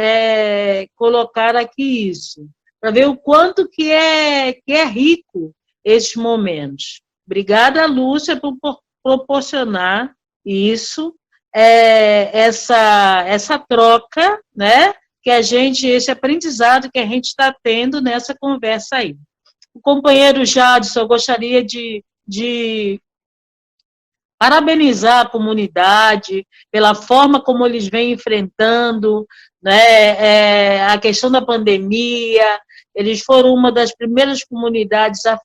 colocar aqui isso, para ver o quanto que é rico esses momentos. Obrigada, Lúcia, por proporcionar isso, essa troca, né? Que esse aprendizado que a gente está tendo nessa conversa aí. O companheiro Jadson, eu gostaria de parabenizar a comunidade pela forma como eles vêm enfrentando, né, a questão da pandemia. Eles foram uma das primeiras comunidades a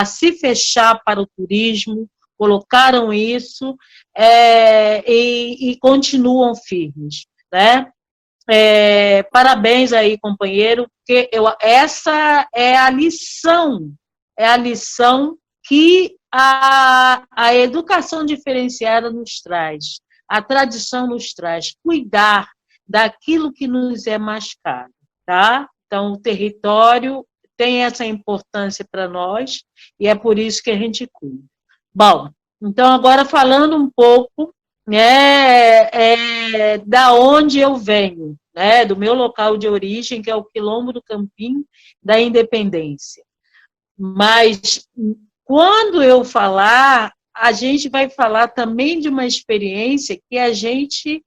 se fechar para o turismo, colocaram isso e continuam firmes, né? Parabéns aí, companheiro, porque essa é a lição que a educação diferenciada nos traz, a tradição nos traz, cuidar daquilo que nos é mais caro, tá? Então, o território tem essa importância para nós e é por isso que a gente cuida. Bom, então, agora falando um pouco, da onde eu venho, né, do meu local de origem, que é o Quilombo do Campinho da Independência. Mas, quando eu falar, a gente vai falar também de uma experiência que a gente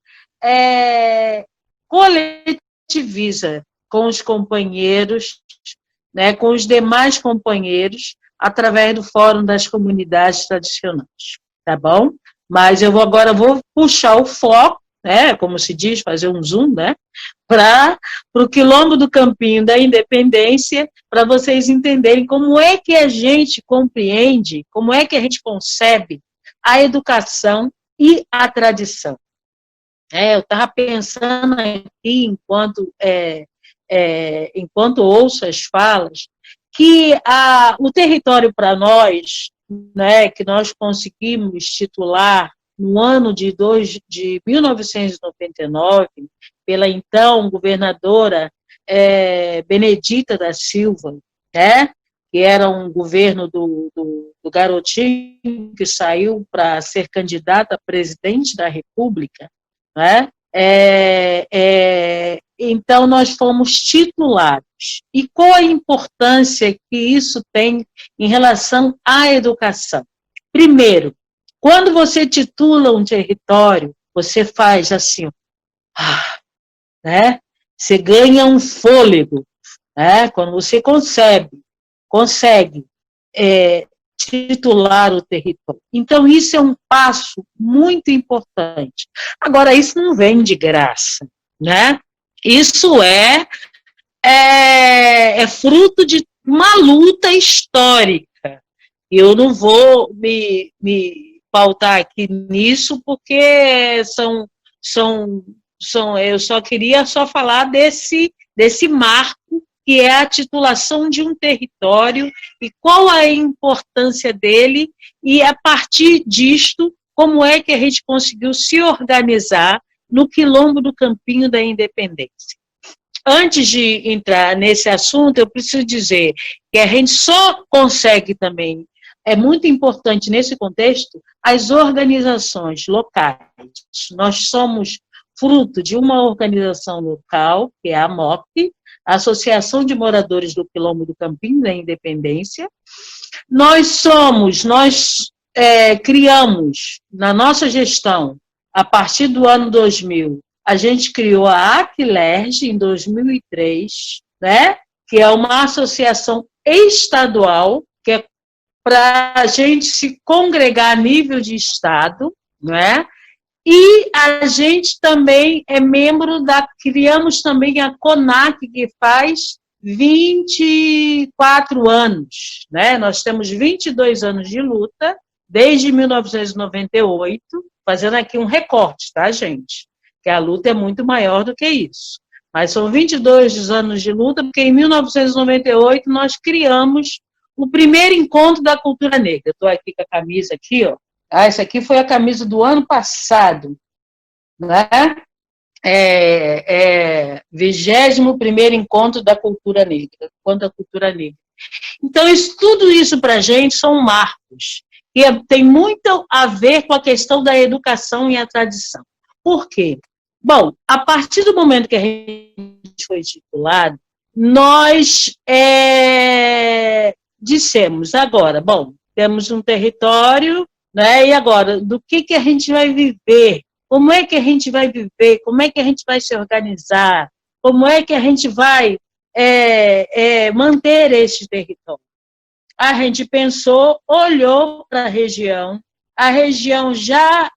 coletiviza com os companheiros, né, com os demais companheiros, através do Fórum das Comunidades Tradicionais, tá bom? Mas eu agora vou puxar o foco, né, como se diz, fazer um zoom, né, para o Quilombo do Campinho da Independência, para vocês entenderem como é que a gente compreende, como é que a gente concebe a educação e a tradição. Eu estava pensando aqui, enquanto ouço as falas, que o território para nós, né, que nós conseguimos titular no ano de 1999, pela então governadora Benedita da Silva, né, que era um governo do garotinho que saiu para ser candidato a presidente da República, né? Então, nós fomos titulados. E qual a importância que isso tem em relação à educação? Primeiro, quando você titula um território, você faz assim, né? Você ganha um fôlego, né? Quando você consegue titular o território. Então, isso é um passo muito importante. Agora, isso não vem de graça, né? Isso é fruto de uma luta histórica. Eu não vou me pautar aqui nisso, porque eu só queria falar desse marco, que é a titulação de um território e qual a importância dele, e a partir disto, como é que a gente conseguiu se organizar no Quilombo do Campinho da Independência. Antes de entrar nesse assunto, eu preciso dizer que a gente só consegue também, é muito importante nesse contexto, as organizações locais. Nós somos fruto de uma organização local, que é a MOP, a Associação de Moradores do Quilombo do Campinho da Independência. Nós criamos, na nossa gestão, a partir do ano 2000, a gente criou a ACLERJ em 2003, né, que é uma associação estadual, que é para a gente se congregar a nível de estado, né? E a gente também é membro criamos também a CONAC, que faz 24 anos, né? Nós temos 22 anos de luta, desde 1998, fazendo aqui um recorte, tá, gente? Que a luta é muito maior do que isso. Mas são 22 anos de luta, porque em 1998 nós criamos o primeiro encontro da cultura negra. Estou aqui com a camisa aqui, ó. Essa aqui foi a camisa do ano passado, né? 21º Encontro da Cultura Negra, encontro da cultura negra. Então, tudo isso para a gente são marcos, que tem muito a ver com a questão da educação e a tradição. Por quê? Bom, a partir do momento que a gente foi titulado, nós dissemos agora, bom, temos um território, né, e agora, do que a gente vai viver? Como é que a gente vai viver? Como é que a gente vai se organizar? Como é que a gente vai manter esse território? A gente pensou, olhou para a região já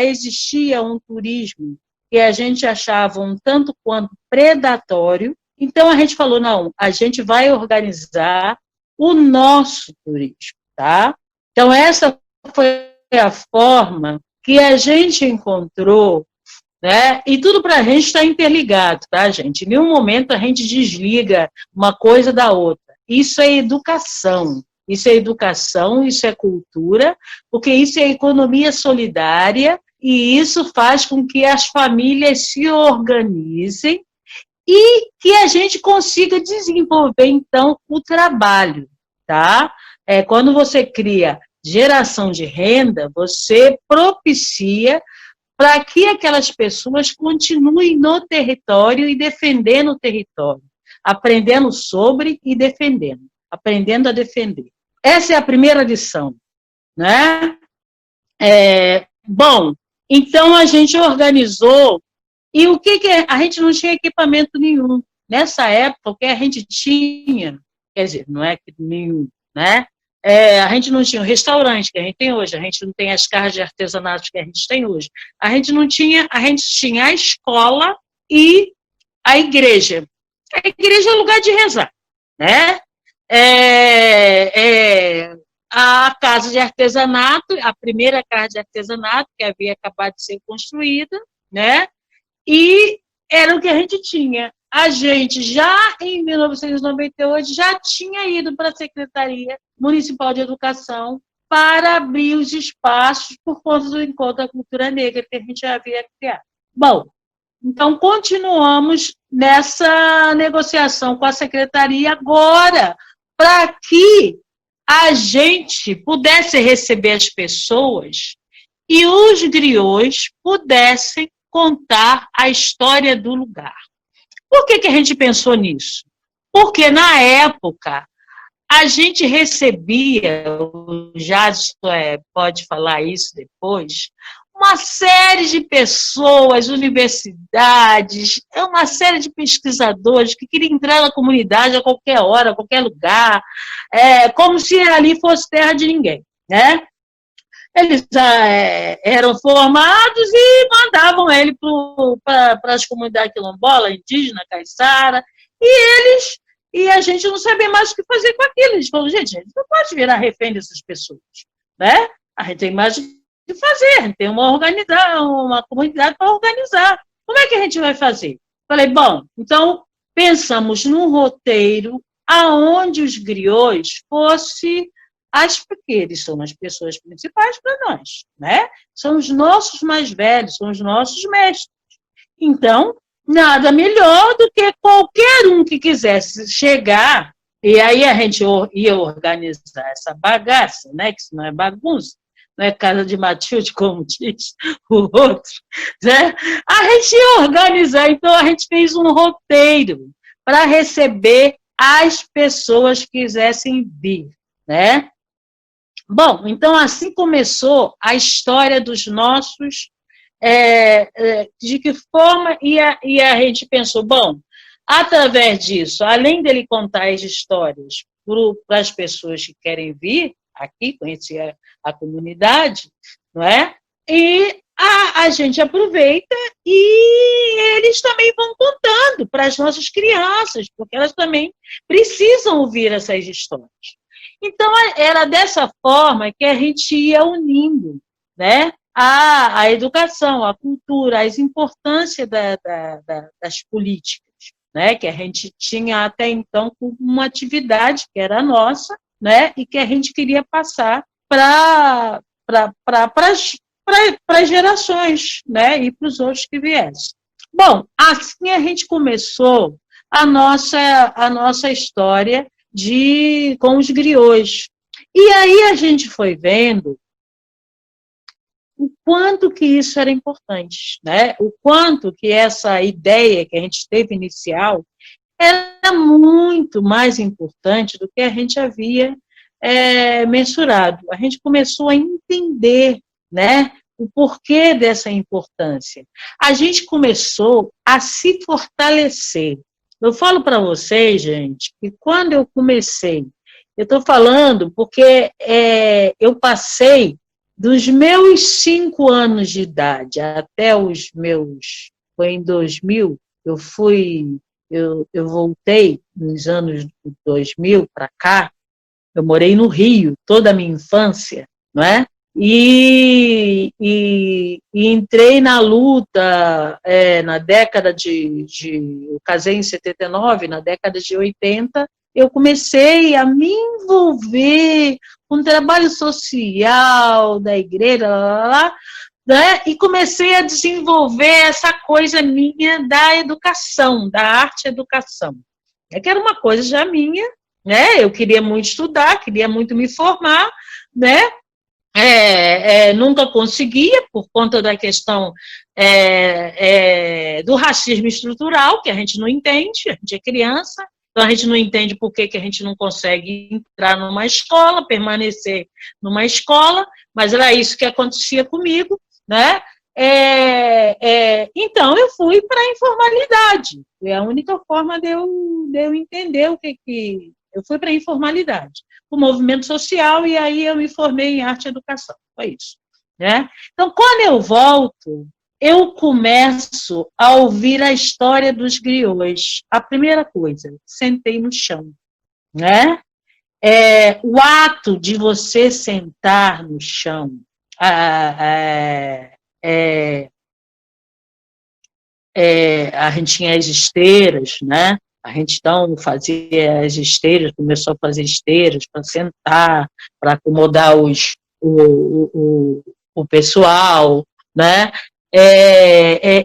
existia um turismo que a gente achava um tanto quanto predatório. Então, a gente falou, não, a gente vai organizar o nosso turismo, tá? Então, essa foi a forma que a gente encontrou, né? E tudo para a gente está interligado, tá, gente? Em nenhum momento a gente desliga uma coisa da outra. Isso é educação. Isso é educação, isso é cultura, porque isso é economia solidária, e isso faz com que as famílias se organizem e que a gente consiga desenvolver, então, o trabalho, tá? Quando você cria geração de renda, você propicia para que aquelas pessoas continuem no território e defendendo o território, aprendendo sobre e defendendo, aprendendo a defender. Essa é a primeira lição, né? Bom, então a gente organizou, e o que a gente não tinha equipamento nenhum. Nessa época, o que a gente tinha, quer dizer, não é que nenhum, né? A gente não tinha o restaurante que a gente tem hoje, a gente não tem as casas de artesanato que a gente tem hoje. A gente tinha a escola e a igreja. A igreja é lugar de rezar, né? a casa de artesanato, a primeira casa de artesanato que havia acabado de ser construída, né? E era o que a gente tinha. A gente já em 1998 já tinha ido para a Secretaria Municipal de Educação para abrir os espaços por conta do Encontro da Cultura Negra que a gente já havia criado. Bom, então continuamos nessa negociação com a Secretaria agora, para que a gente pudesse receber as pessoas e os griots pudessem contar a história do lugar. Por que a gente pensou nisso? Porque, na época, a gente recebia, o Jadson pode falar isso depois, uma série de pessoas, universidades, uma série de pesquisadores que queriam entrar na comunidade a qualquer hora, a qualquer lugar, como se ali fosse terra de ninguém, né? Eles eram formados e mandavam ele para as comunidades quilombolas, indígena, caiçara, e a gente não sabia mais o que fazer com aquilo. Eles falaram, gente, a gente não pode virar refém dessas pessoas, né? A gente tem mais o que fazer, a gente tem uma comunidade para organizar. Como é que a gente vai fazer? Falei, bom, então pensamos num roteiro aonde os griots fossem porque eles são as pessoas principais para nós, né? São os nossos mais velhos, são os nossos mestres. Então, nada melhor do que qualquer um que quisesse chegar, e aí a gente ia organizar essa bagaça, né? Que isso não é bagunça, não é casa de Matilde, como diz o outro, né? A gente ia organizar, então a gente fez um roteiro para receber as pessoas que quisessem vir, né? Bom, então assim começou a história dos nossos, de que forma, e a gente pensou, bom, através disso, além dele contar as histórias para as pessoas que querem vir aqui, conhecer a comunidade, não é? E a gente aproveita e eles também vão contando para as nossas crianças, porque elas também precisam ouvir essas histórias. Então, era dessa forma que a gente ia unindo, né, a educação, a cultura, as importâncias das políticas, né, que a gente tinha até então como uma atividade que era nossa, né, e que a gente queria passar para as gerações, né, e para os outros que viessem. Bom, assim a gente começou a nossa história com os griots. E aí a gente foi vendo o quanto que isso era importante, né? O quanto que essa ideia que a gente teve inicial era muito mais importante do que a gente havia mensurado. A gente começou a entender, né, o porquê dessa importância. A gente começou a se fortalecer. Eu falo para vocês, gente, que quando eu comecei, eu estou falando porque eu passei dos meus 5 anos de idade até os meus... Foi em 2000, eu voltei nos anos 2000 para cá, eu morei no Rio toda a minha infância, não é? E entrei na luta na década eu casei em 79, na década de 80, eu comecei a me envolver com o trabalho social da igreja, né? E comecei a desenvolver essa coisa minha da educação, da arte-educação. Que era uma coisa já minha, né? Eu queria muito estudar, queria muito me formar, né? Nunca conseguia, por conta da questão do racismo estrutural, que a gente não entende, a gente é criança, então a gente não entende por que a gente não consegue entrar numa escola, permanecer numa escola, mas era isso que acontecia comigo, né? Então eu fui para a informalidade, foi a única forma de eu entender o que eu fui para a informalidade, o movimento social, e aí eu me formei em arte e educação, foi isso, né? Então, quando eu volto, eu começo a ouvir a história dos griots. A primeira coisa, sentei no chão, né? O ato de você sentar no chão, a gente tinha as esteiras, né? A gente então fazia as esteiras, começou a fazer esteiras para sentar, para acomodar o pessoal, né?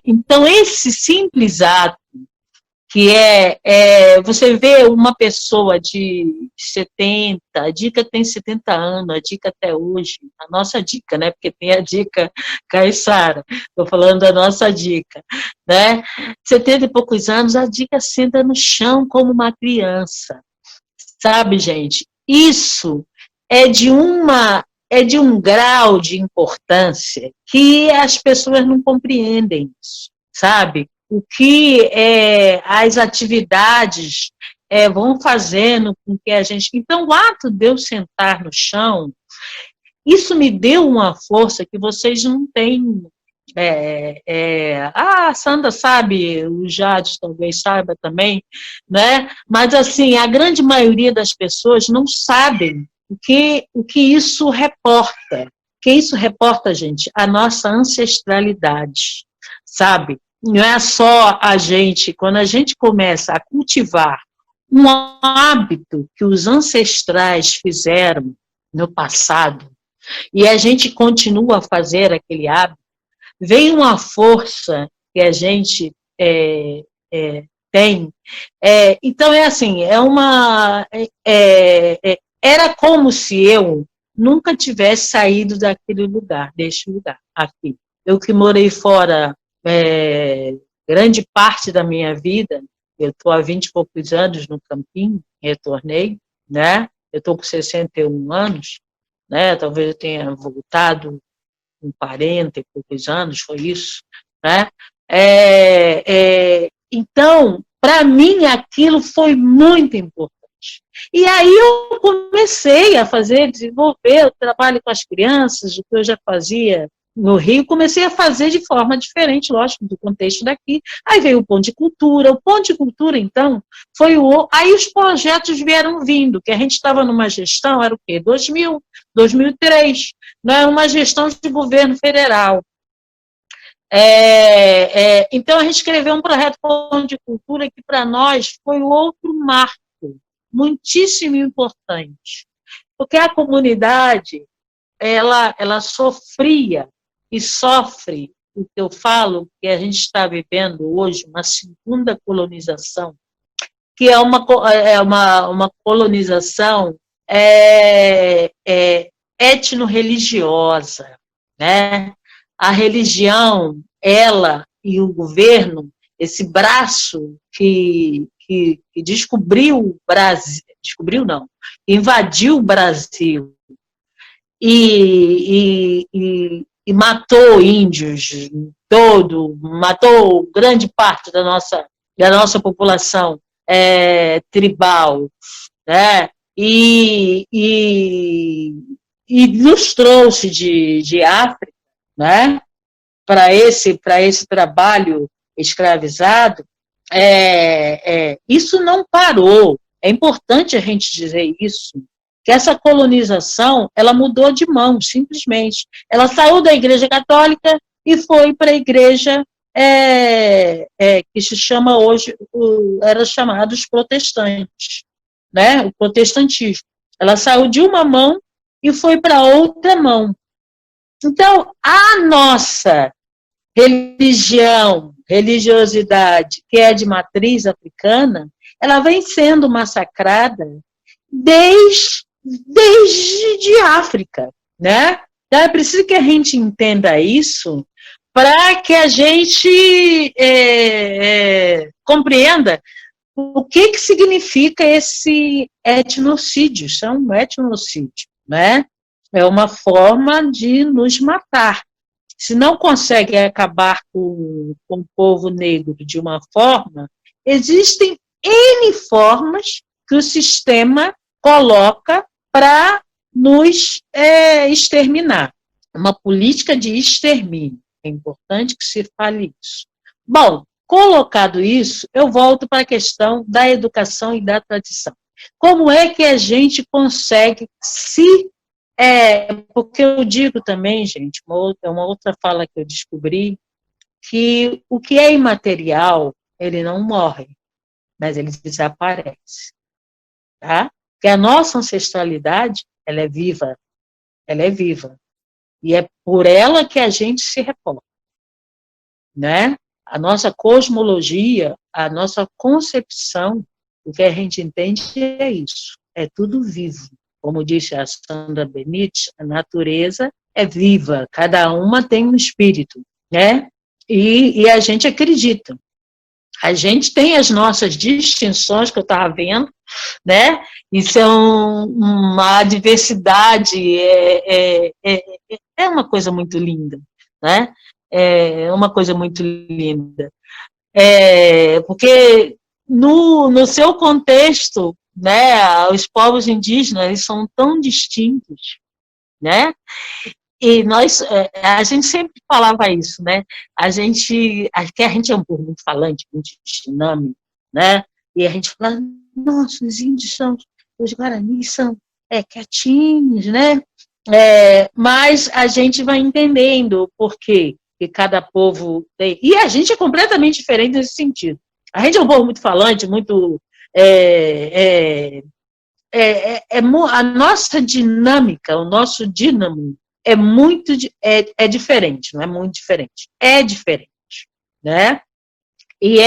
Então, esse simples ato, que você vê uma pessoa de 70, a Dica tem 70 anos, a Dica até hoje, a nossa Dica, né? Porque tem a Dica Caiçara, estou falando da nossa Dica, né? 70 e poucos anos, a Dica senta no chão como uma criança, sabe, gente? Isso é de um grau de importância que as pessoas não compreendem isso, sabe? O que as atividades vão fazendo com que a gente... Então, o ato de eu sentar no chão, isso me deu uma força que vocês não têm. A Sandra sabe, o Jades talvez saiba também, né? Mas, assim, a grande maioria das pessoas não sabem o que isso reporta. O que isso reporta, gente? A nossa ancestralidade, sabe? Não é só a gente, quando a gente começa a cultivar um hábito que os ancestrais fizeram no passado, e a gente continua a fazer aquele hábito, vem uma força que a gente tem. Então, assim, era como se eu nunca tivesse saído daquele lugar, deste lugar, aqui. Eu que morei fora grande parte da minha vida, eu estou há 20 e poucos anos no Campinho, retornei, né? Eu estou com 61 anos, né? Talvez eu tenha voltado com 40 e poucos anos, foi isso, né? Então, para mim, aquilo foi muito importante. E aí eu comecei a desenvolver o trabalho com as crianças, o que eu já fazia no Rio, comecei a fazer de forma diferente, lógico, do contexto daqui. Aí veio o Ponto de Cultura. O Ponto de Cultura, então, foi aí os projetos vieram vindo, que a gente estava numa gestão, era o quê? 2000, 2003, né? Uma gestão de governo federal. Então, a gente escreveu um projeto Ponto de Cultura que, para nós, foi outro marco, muitíssimo importante. Porque a comunidade, ela sofria e sofre o que eu falo, que a gente está vivendo hoje, uma segunda colonização, que é uma colonização etno-religiosa, né? A religião, ela e o governo, esse braço que descobriu o Brasil, invadiu o Brasil e matou índios, matou grande parte da nossa população tribal, né? E nos trouxe de África, né? Para esse trabalho escravizado. Isso não parou. É importante a gente dizer isso, que essa colonização, ela mudou de mão, simplesmente. Ela saiu da Igreja Católica e foi para a Igreja que se chama hoje, era chamado os protestantes, né? O protestantismo. Ela saiu de uma mão e foi para outra mão. Então, a nossa religiosidade, que é de matriz africana, ela vem sendo massacrada desde de África, né? Então, é preciso que a gente entenda isso para que a gente compreenda o que significa esse etnocídio. Isso é um etnocídio, né? É uma forma de nos matar. Se não consegue acabar com o povo negro de uma forma, existem N formas que o sistema coloca para nos exterminar. Uma política de extermínio. É importante que se fale isso. Bom, colocado isso, eu volto para a questão da educação e da tradição. Como é que a gente consegue porque eu digo também, gente, uma outra fala que eu descobri, que o que é imaterial, ele não morre, mas ele desaparece, tá? Porque a nossa ancestralidade, ela é viva, e é por ela que a gente se reporta, né? A nossa cosmologia, a nossa concepção, o que a gente entende é isso, é tudo vivo. Como disse a Sandra Benítez, a natureza é viva, cada uma tem um espírito, né? E a gente acredita. A gente tem as nossas distinções, que eu estava vendo, né? Isso é uma diversidade, é uma coisa muito linda, né? É uma coisa muito linda. Porque no seu contexto, né, os povos indígenas, eles são tão distintos, né? E a gente sempre falava isso, né? Que a gente é um povo muito falante, muito dinâmico, né? E a gente fala, nossa, os guaranis são quietinhos, né? Mas a gente vai entendendo por quê que cada povo tem. E a gente é completamente diferente nesse sentido. A gente é um povo muito falante, muito. A nossa dinâmica, o nosso dínamo é diferente, não é muito diferente. É diferente, né? E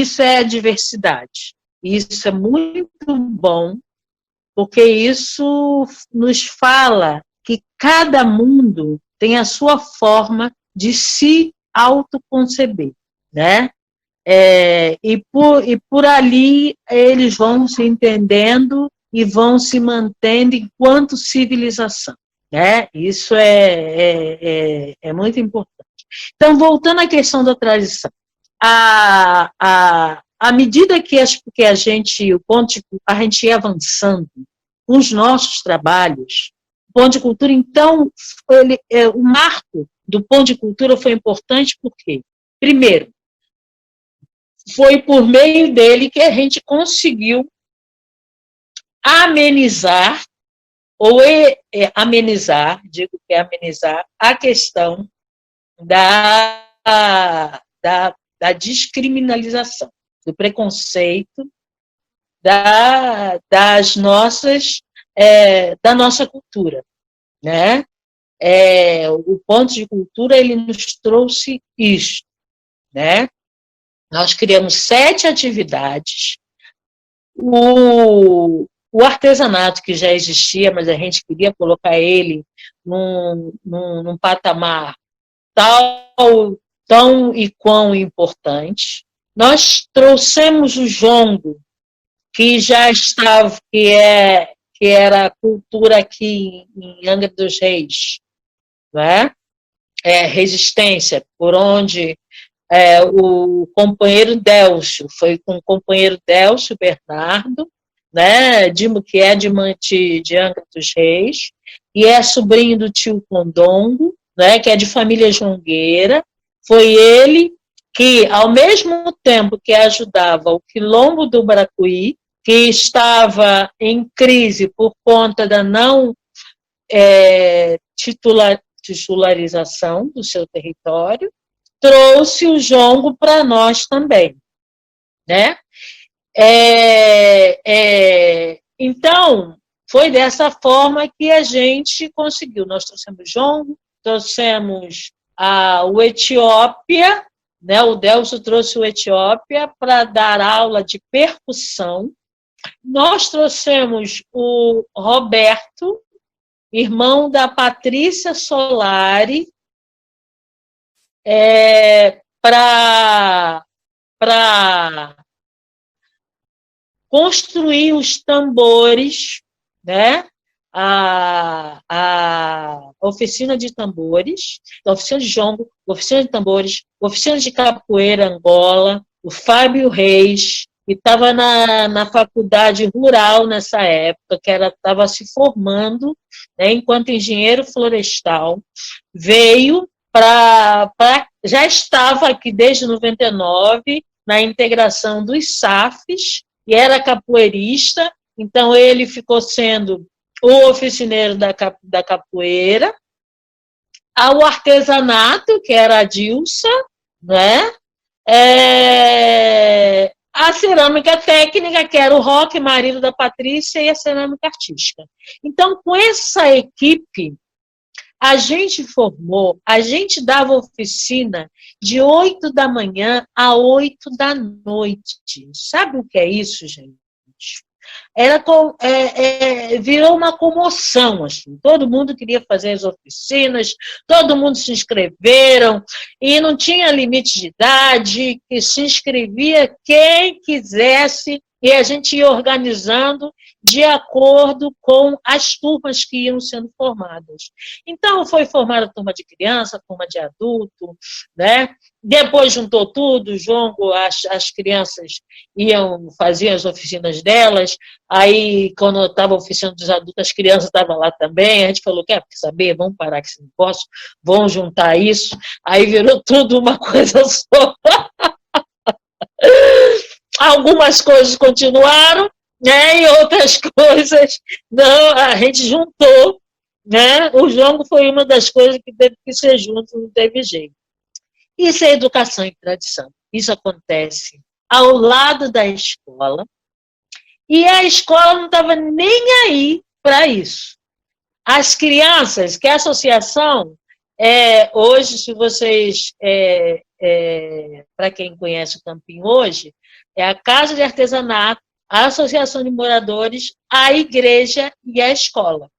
isso é diversidade. Isso é muito bom, porque isso nos fala que cada mundo tem a sua forma de se autoconceber, né? E por ali eles vão se entendendo e vão se mantendo enquanto civilização, né? Isso é muito importante. Então, voltando à questão da tradição, à medida que a gente ia avançando com os nossos trabalhos, o Ponto de Cultura, então, o marco do Ponto de Cultura foi importante porque, primeiro, foi por meio dele que a gente conseguiu amenizar, digo que é amenizar, a questão da descriminalização, do preconceito, da nossa cultura, né? O Ponto de Cultura, ele nos trouxe isso, né? Nós criamos 7 atividades. O artesanato, que já existia, mas a gente queria colocar ele num patamar tão e quão importante. Nós trouxemos o jongo, que já estava, que era a cultura aqui em Angra dos Reis, né? Resistência, por onde o companheiro Délcio, foi com o companheiro Délcio Bernardo, né, que é de Angra dos Reis, e é sobrinho do tio Condongo, né, que é de família jongueira. Foi ele que, ao mesmo tempo que ajudava o Quilombo do Bracuí, que estava em crise por conta da não titularização do seu território, trouxe o jongo para nós também, né? Então, foi dessa forma que a gente conseguiu. Nós trouxemos jongo, trouxemos o Etiópia, né? O Délcio trouxe o Etiópia para dar aula de percussão. Nós trouxemos o Roberto, irmão da Patrícia Solari, para construir os tambores, né? A oficina de tambores, a oficina de jongo, a oficina de tambores, a oficina de capoeira Angola, o Fábio Reis, que estava na faculdade rural nessa época, que estava se formando, né, enquanto engenheiro florestal, veio já estava aqui desde 99, na integração dos SAFs, e era capoeirista, Então, ele ficou sendo o oficineiro da capoeira, ao artesanato, que era a Dilsa, né? A cerâmica técnica, que era o Roque, marido da Patrícia, e a cerâmica artística. Então, com essa equipe, a gente dava oficina de 8 da manhã a 8 da noite. Sabe o que é isso, gente? Virou uma comoção, assim. Todo mundo queria fazer as oficinas, todo mundo se inscreveram, e não tinha limite de idade, que se inscrevia quem quisesse, e a gente ia organizando de acordo com as turmas que iam sendo formadas. Então, foi formada a turma de criança, a turma de adulto, né? Depois juntou tudo, o Jongo, as crianças faziam as oficinas delas, aí, quando eu estava oficina dos adultos, as crianças estavam lá também, a gente falou, quer saber, vamos parar com esse negócio, vamos juntar isso, aí virou tudo uma coisa só. Algumas coisas continuaram, né, e outras coisas não, a gente juntou, né? O Jongo foi uma das coisas que teve que ser junto, não teve jeito. Isso é educação e tradição. Isso acontece ao lado da escola, e a escola não estava nem aí para isso. As crianças, que a associação, hoje, se vocês, para quem conhece o Campinho hoje, é a Casa de Artesanato, a Associação de Moradores, a igreja e a escola,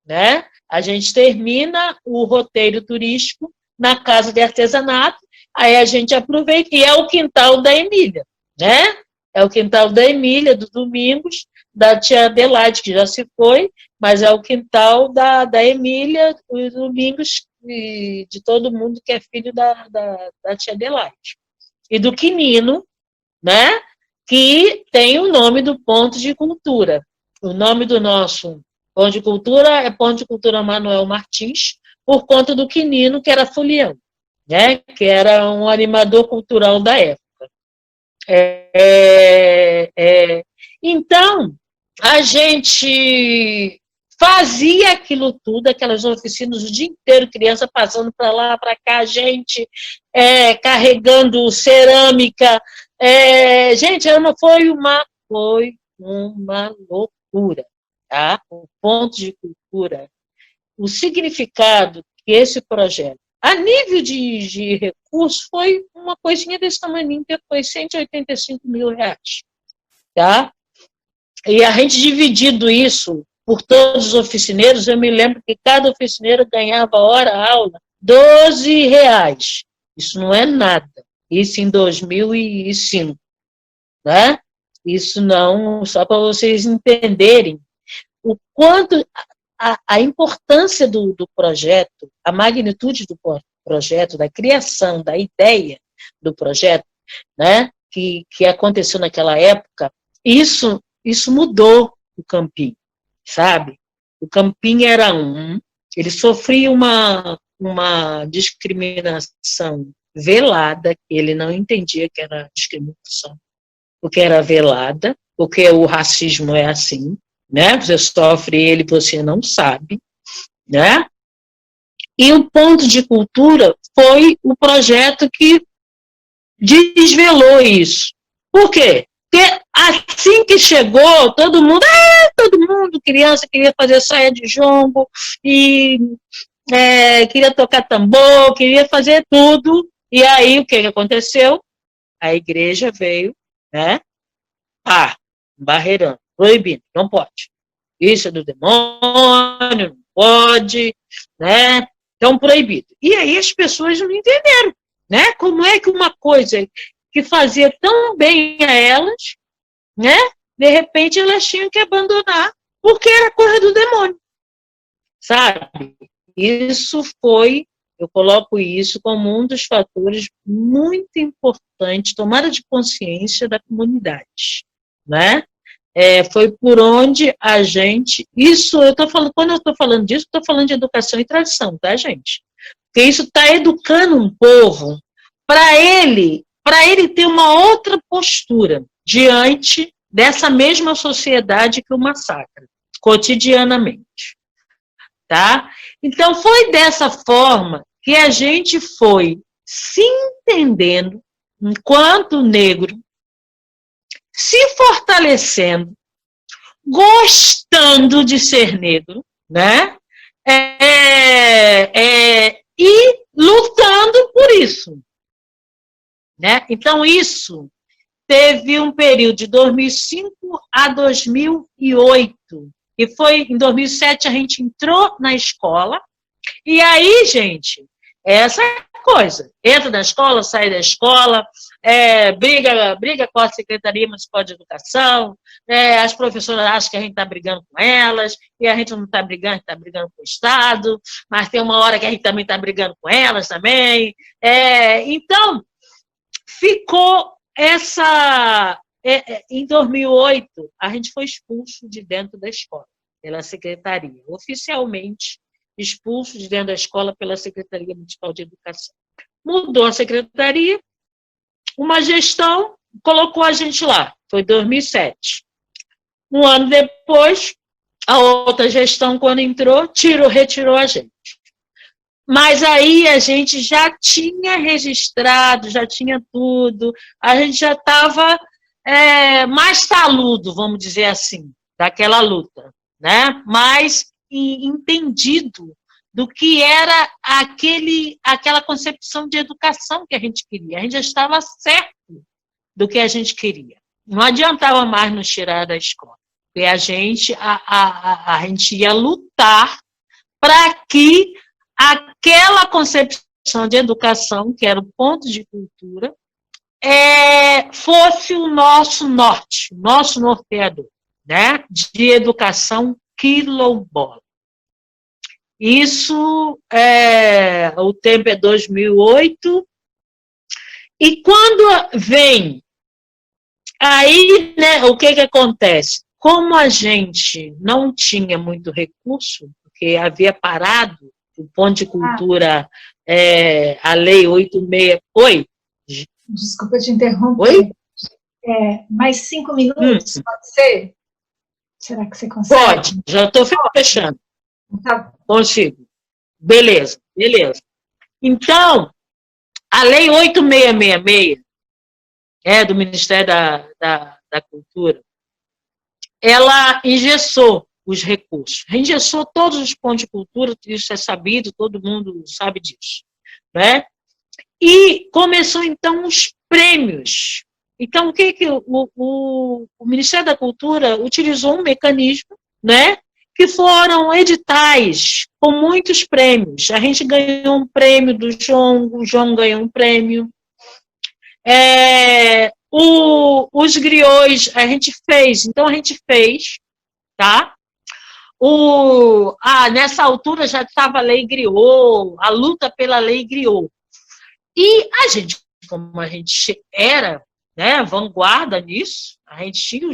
né? A gente termina o roteiro turístico na Casa de Artesanato, aí a gente aproveita, e é o quintal da Emília, né? É o quintal da Emília, do Domingos, da tia Adelaide, que já se foi, mas é o quintal da Emília, do Domingos, e de todo mundo que é filho da tia Adelaide. E do Quinino, né? Que tem o nome do Ponto de Cultura. O nome do nosso Ponto de Cultura é Ponto de Cultura Manuel Martins, por conta do Quinino, que era folião, né? Que era um animador cultural da época. Então, a gente fazia aquilo tudo, aquelas oficinas o dia inteiro, criança passando para lá, para cá, a gente carregando cerâmica. Gente, foi uma loucura, tá? O Ponto de Cultura, o significado que esse projeto, a nível de recursos, foi uma coisinha desse tamanho, que foi R$185 mil, tá? E a gente dividido isso por todos os oficineiros, eu me lembro que cada oficineiro ganhava hora-aula R$12. Isso não é nada. Isso em 2005, né? Isso não, só para vocês entenderem o quanto a importância do projeto, a magnitude do projeto, da criação, da ideia do projeto, né? Que aconteceu naquela época, isso mudou o Campinho, sabe? O Campinho era ele sofria uma discriminação velada, que ele não entendia que era discriminação, porque era velada, porque o racismo é assim, né? Você sofre ele, você não sabe, né? E o Ponto de Cultura foi o projeto que desvelou isso. Por quê? Porque assim que chegou, todo mundo, criança, queria fazer saia de jongo, e queria tocar tambor, queria fazer tudo. E aí, o que aconteceu? A igreja veio, né? Barreirão, proibindo, não pode. Isso é do demônio, não pode, né? Então, proibido. E aí as pessoas não entenderam, né? Como é que uma coisa que fazia tão bem a elas, né? De repente elas tinham que abandonar, porque era coisa do demônio, sabe? Isso foi, eu coloco isso como um dos fatores muito importantes, tomada de consciência da comunidade, né? Foi por onde a gente, quando eu estou falando disso, estou falando de educação e tradição, tá, gente? Porque isso está educando um povo para ele ter uma outra postura diante dessa mesma sociedade que o massacra, cotidianamente. Tá? Então, foi dessa forma que a gente foi se entendendo enquanto negro, se fortalecendo, gostando de ser negro, né? E lutando por isso. Né? Então, isso teve um período de 2005 a 2008, e foi em 2007 a gente entrou na escola, e aí, gente, essa coisa, entra na escola, sai da escola, briga com a Secretaria Municipal de Educação, as professoras acham que a gente está brigando com elas, e a gente não está brigando, a gente está brigando com o Estado, mas tem uma hora que a gente também está brigando com elas também. Então, ficou essa... em 2008, a gente foi expulso de dentro da escola, pela Secretaria, oficialmente expulso de dentro da escola pela Secretaria Municipal de Educação. Mudou a secretaria, uma gestão colocou a gente lá, foi 2007. Um ano depois, a outra gestão, quando entrou, retirou a gente. Mas aí a gente já tinha registrado, já tinha tudo, a gente já estava mais taludo, vamos dizer assim, daquela luta, né? Mais entendido do que era aquela concepção de educação que a gente queria. A gente já estava certo do que a gente queria. Não adiantava mais nos tirar da escola, porque a gente ia lutar para que aquela concepção de educação, que era o ponto de cultura, fosse o nosso norte, o nosso norteador, né? De educação quilombola. Isso, o tempo é 2008, e quando vem, aí, né, o que acontece? Como a gente não tinha muito recurso, porque havia parado o ponto de cultura, a lei 86... Oi? Desculpa te interromper. Oi? Mais 5 minutos, pode ser? Será que você consegue? Pode, já estou fechando. Tá. Consigo. Beleza. Então, a lei 8666, do Ministério da Cultura, ela engessou os recursos, engessou todos os pontos de cultura, isso é sabido, todo mundo sabe disso, né? E começou, então, os prêmios. Então, o que o Ministério da Cultura utilizou um mecanismo, né, que foram editais com muitos prêmios. A gente ganhou um prêmio do João, o João ganhou um prêmio. Os griots a gente fez, tá? Nessa altura já estava a lei griot, a luta pela lei griot. E a gente, como a gente era, né, vanguarda nisso, a gente tinha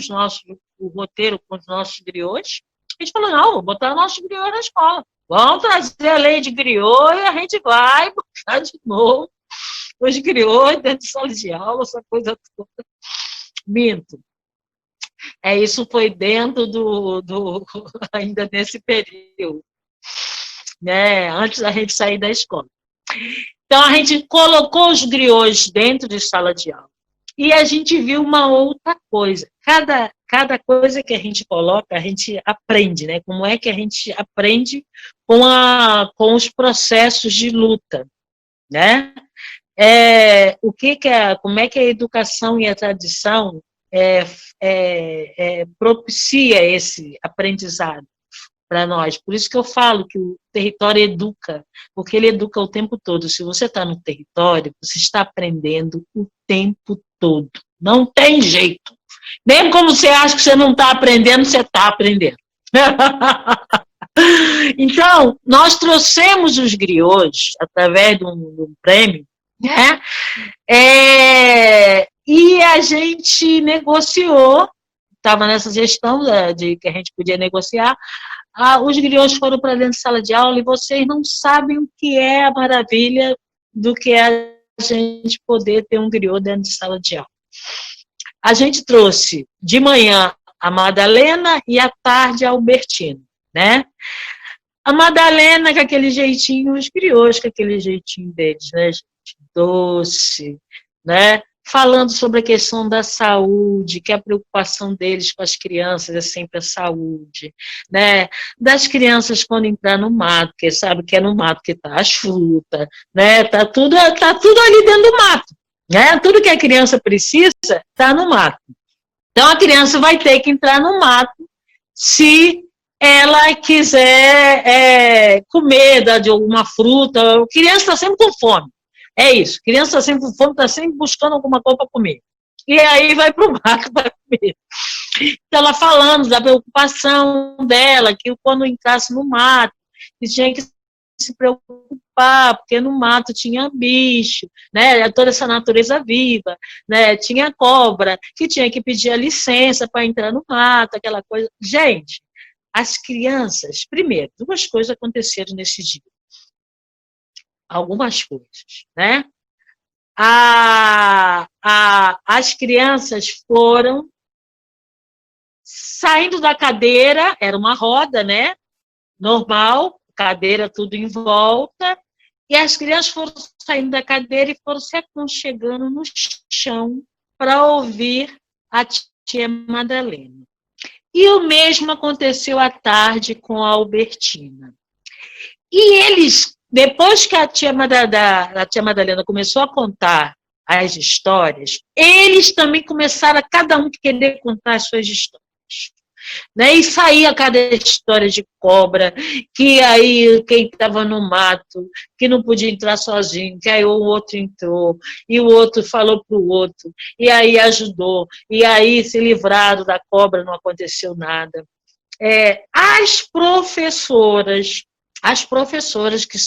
o roteiro com os nossos griots, a gente falou, não, vou botar nossos griots na escola. Vamos trazer a lei de griot e a gente vai botar de novo os griots dentro de sala de aula, essa coisa toda. Minto. Isso foi dentro ainda nesse período, né, antes da gente sair da escola. Então, a gente colocou os griots dentro de sala de aula. E a gente viu uma outra coisa. Cada coisa que a gente coloca, a gente aprende, né? Como é que a gente aprende com os processos de luta, né? Como é que a educação e a tradição propicia esse aprendizado para nós. Por isso que eu falo que o território educa, porque ele educa o tempo todo. Se você está no território, você está aprendendo o tempo todo. Não tem jeito. Mesmo como você acha que você não está aprendendo, você está aprendendo. Então, nós trouxemos os griots através de um prêmio, né? E a gente negociou, estava nessa gestão de que a gente podia negociar, os griots foram para dentro de sala de aula e vocês não sabem o que é a maravilha do que é a gente poder ter um griot dentro de sala de aula. a gente trouxe de manhã a Madalena e à tarde a Albertina, né? A Madalena, com aquele jeitinho, os crioulos, com aquele jeitinho deles, né, gente? Doce, né? Falando sobre a questão da saúde, que a preocupação deles com as crianças é sempre a saúde, né? Das crianças quando entrar no mato, porque sabe que é no mato que tá as frutas, né? Tá tudo ali dentro do mato, né? Tudo que a criança precisa tá no mato. Então a criança vai ter que entrar no mato se ela quiser comer de alguma fruta. A criança está sempre com fome. É isso, criança está sempre com fome, está sempre buscando alguma coisa para comer. E aí vai para o mato para comer. Então, ela falando da preocupação dela, que quando entrasse no mato, que tinha que se preocupar, porque no mato tinha bicho, né, toda essa natureza viva, né, tinha cobra, que tinha que pedir a licença para entrar no mato, aquela coisa. Gente, as crianças, primeiro, duas coisas aconteceram nesse dia. Algumas coisas, né? As crianças foram saindo da cadeira, era uma roda, né? Normal, cadeira tudo em volta, e as crianças foram saindo da cadeira e foram se aconchegando no chão para ouvir a tia Madalena. E o mesmo aconteceu à tarde com a Albertina. E eles, depois que a tia Madalena começou a contar as histórias, eles também começaram a cada um querer contar as suas histórias. Né? E saía cada história de cobra, que aí quem estava no mato, que não podia entrar sozinho, que aí o outro entrou, e o outro falou para o outro, e aí ajudou, e aí se livraram da cobra, não aconteceu nada. As professoras que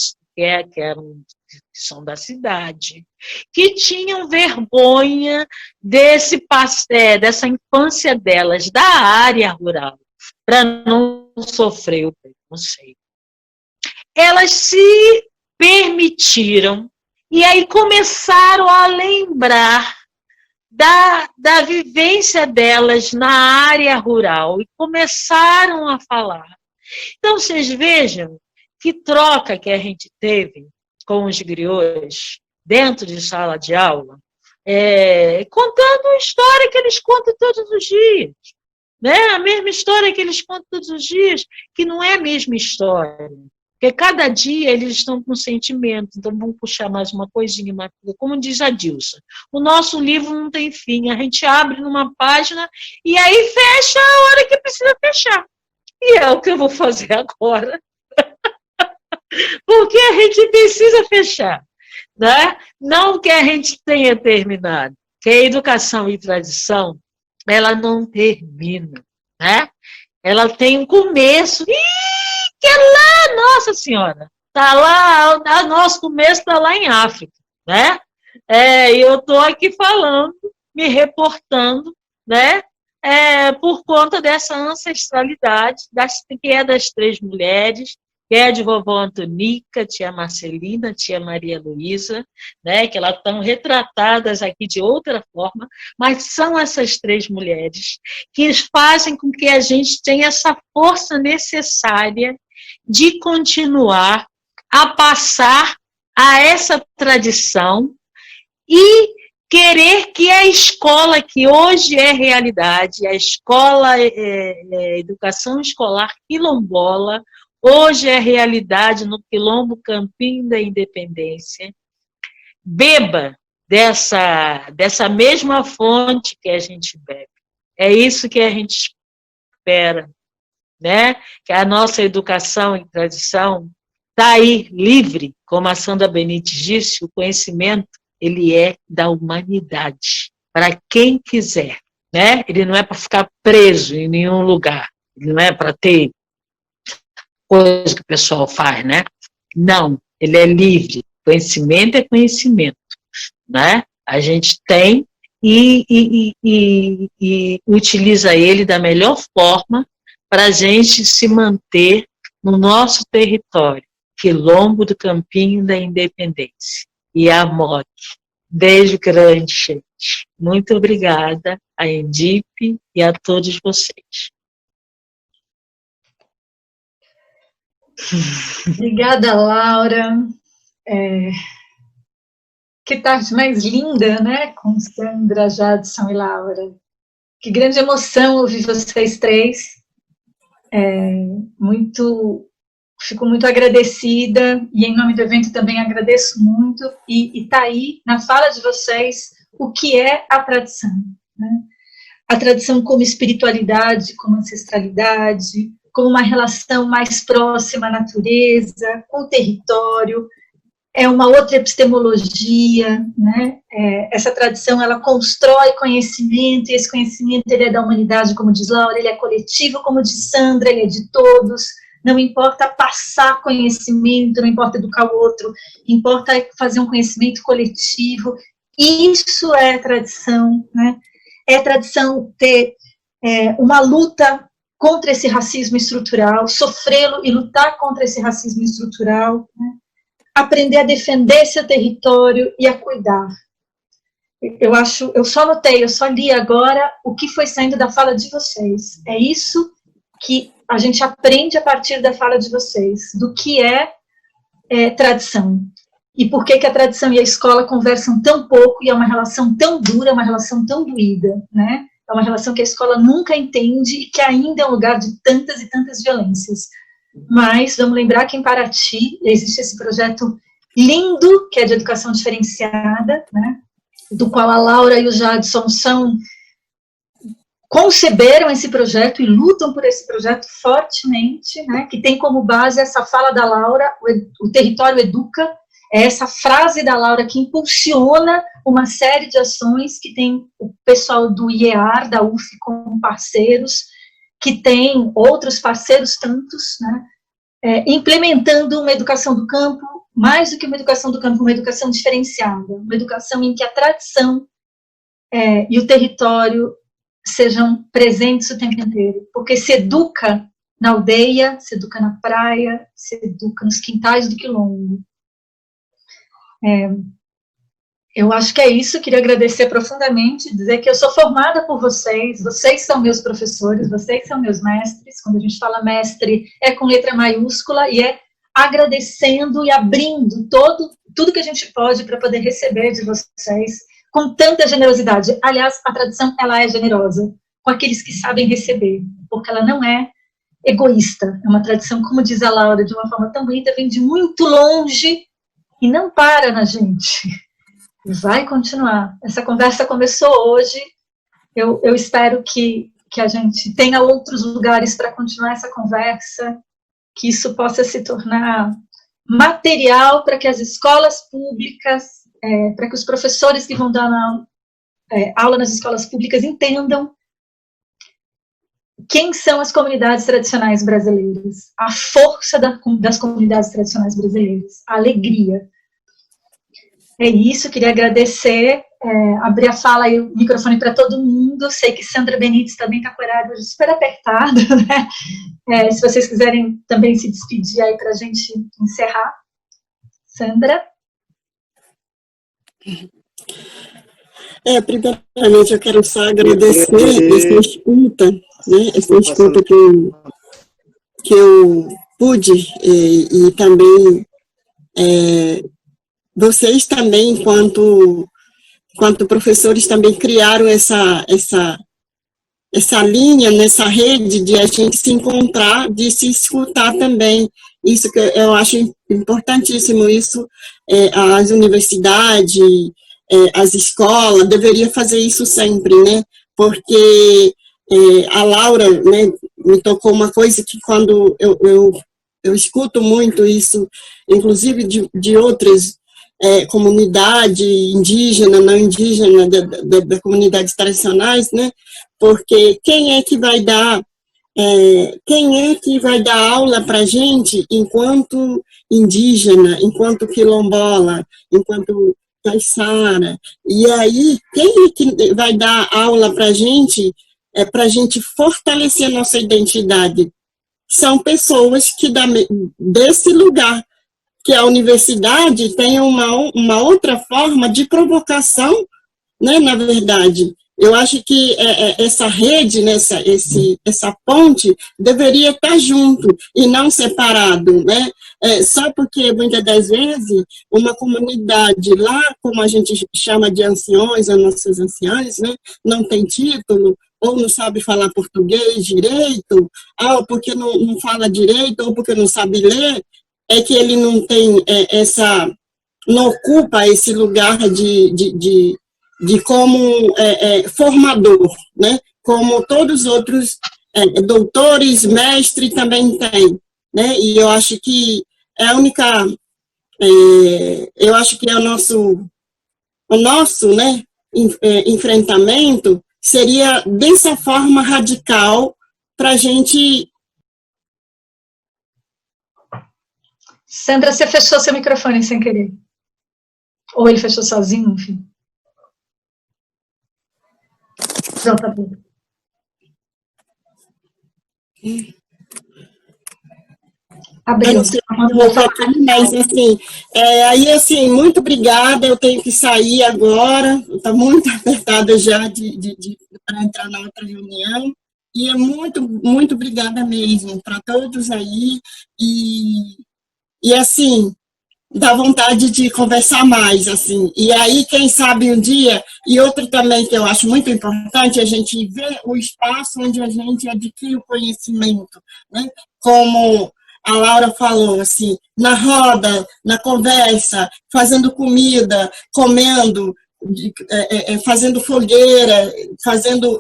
são da cidade, que tinham vergonha dessa infância delas, da área rural, para não sofrer o preconceito. Elas se permitiram e aí começaram a lembrar da vivência delas na área rural e começaram a falar. Então, vocês vejam que troca que a gente teve com os griots dentro de sala de aula, contando a história que eles contam todos os dias. Né? A mesma história que eles contam todos os dias, que não é a mesma história. Porque cada dia eles estão com sentimento, então vamos puxar mais uma coisinha, como diz a Dilsa. O nosso livro não tem fim, a gente abre numa página e aí fecha a hora que precisa fechar. E é o que eu vou fazer agora. Porque a gente precisa fechar. Né? Não que a gente tenha terminado, que a educação e tradição, ela não termina. Né? Ela tem um começo. Que é lá, Nossa Senhora, está lá, nosso começo está lá em África, né? E eu estou aqui falando, me reportando, né? Por conta dessa ancestralidade, que é das três mulheres, que é de vovó Antonica, tia Marcelina, tia Maria Luísa, né? Que elas estão retratadas aqui de outra forma, mas são essas três mulheres que fazem com que a gente tenha essa força necessária de continuar a passar a essa tradição e querer que a escola, que hoje é realidade, a escola, educação escolar quilombola, hoje é realidade no Quilombo Campinho da Independência, beba dessa mesma fonte que a gente bebe. É isso que a gente espera. Né? Que a nossa educação e tradição está aí, livre, como a Sandra Benite disse, o conhecimento, ele é da humanidade, para quem quiser, né? Ele não é para ficar preso em nenhum lugar, ele não é para ter coisa que o pessoal faz, né? Não, ele é livre, conhecimento é conhecimento, né? A gente tem e utiliza ele da melhor forma para a gente se manter no nosso território, Quilombo do Campinho da Independência. E a MOC. Beijo grande, gente. Muito obrigada a Edip e a todos vocês. Obrigada, Laura. Que tarde mais linda, né? Com Sandra, Jadson e Laura. Que grande emoção ouvir vocês três. Fico muito agradecida, e em nome do evento também agradeço muito, e tá aí, na fala de vocês, o que é a tradição, né? A tradição como espiritualidade, como ancestralidade, como uma relação mais próxima à natureza, com o território, é uma outra epistemologia, né? Essa tradição, ela constrói conhecimento, e esse conhecimento, ele é da humanidade, como diz Laura, ele é coletivo, como diz Sandra, ele é de todos. Não importa passar conhecimento, não importa educar o outro, importa fazer um conhecimento coletivo. Isso é tradição, né? É tradição ter uma luta contra esse racismo estrutural, sofrê-lo e lutar contra esse racismo estrutural, né? Aprender a defender seu território e a cuidar. Eu só notei, eu só li agora o que foi saindo da fala de vocês. É isso que a gente aprende a partir da fala de vocês, do que é tradição. E por que a tradição e a escola conversam tão pouco, e é uma relação tão dura, uma relação tão doída, né? É uma relação que a escola nunca entende e que ainda é um lugar de tantas e tantas violências. Mas vamos lembrar que em Paraty existe esse projeto lindo, que é de educação diferenciada, né? Do qual a Laura e o Jadson conceberam esse projeto e lutam por esse projeto fortemente, né? Que tem como base essa fala da Laura, o território educa, é essa frase da Laura que impulsiona uma série de ações, que tem o pessoal do IEAR, da UF, como parceiros, que tem outros parceiros tantos, né, implementando uma educação do campo, mais do que uma educação do campo, uma educação diferenciada, uma educação em que a tradição e o território sejam presentes o tempo inteiro, porque se educa na aldeia, se educa na praia, se educa nos quintais do quilombo. Eu acho que é isso, queria agradecer profundamente, dizer que eu sou formada por vocês são meus professores, vocês são meus mestres. Quando a gente fala mestre, é com letra maiúscula, e é agradecendo e abrindo tudo que a gente pode para poder receber de vocês, com tanta generosidade. Aliás, a tradição, ela é generosa com aqueles que sabem receber, porque ela não é egoísta. É uma tradição, como diz a Laura, de uma forma tão bonita, vem de muito longe e não para na gente. E vai continuar. Essa conversa começou hoje. Eu espero que a gente tenha outros lugares para continuar essa conversa, que isso possa se tornar material para que as escolas públicas, para que os professores que vão dar aula nas escolas públicas entendam quem são as comunidades tradicionais brasileiras, a força das comunidades tradicionais brasileiras, a alegria. É isso, queria agradecer, abrir a fala e o microfone para todo mundo. Sei que Sandra Benites também está com o horário super apertado, né? Se vocês quiserem também se despedir aí para a gente encerrar. Sandra? Primeiramente, eu quero só agradecer essa escuta, né? Essa escuta que eu pude, e também vocês também, enquanto professores, também criaram essa linha, nessa rede de a gente se encontrar, de se escutar também. Isso que eu acho importantíssimo, isso as universidades, as escolas, deveriam fazer isso sempre, né? Porque a Laura, né, me tocou uma coisa que quando eu escuto muito isso, inclusive de outras comunidade indígena, não indígena, da comunidades tradicionais, né? Porque quem é que vai dar aula para a gente enquanto indígena, enquanto quilombola, enquanto caiçara? E aí, quem é que vai dar aula para a gente fortalecer a nossa identidade? São pessoas que desse lugar, que a universidade tem uma outra forma de provocação, né, na verdade. Eu acho que essa rede, né, essa ponte, deveria estar junto e não separado, né? Só porque, muitas das vezes, uma comunidade lá, como a gente chama de anciões, as nossas anciãs, né, não tem título, ou não sabe falar português direito, ou porque não fala direito, ou porque não sabe ler, é que ele não tem não ocupa esse lugar de como formador, né? Como todos os outros doutores, mestres também têm, né? E eu acho que é a única, eu acho que é o nosso, né, enfrentamento seria dessa forma radical para a gente. Sandra, você fechou seu microfone sem querer. Ou ele fechou sozinho, enfim. Pronto, tá bom. Abriu. Mas, assim, aí, assim, muito obrigada, eu tenho que sair agora, está muito apertada já para entrar na outra reunião, e é muito obrigada mesmo para todos aí, e assim, dá vontade de conversar mais, assim. E aí, quem sabe um dia, e outro também que eu acho muito importante, a gente ver o espaço onde a gente adquire o conhecimento, né? Como a Laura falou, assim, na roda, na conversa, fazendo comida, comendo, fazendo fogueira, fazendo...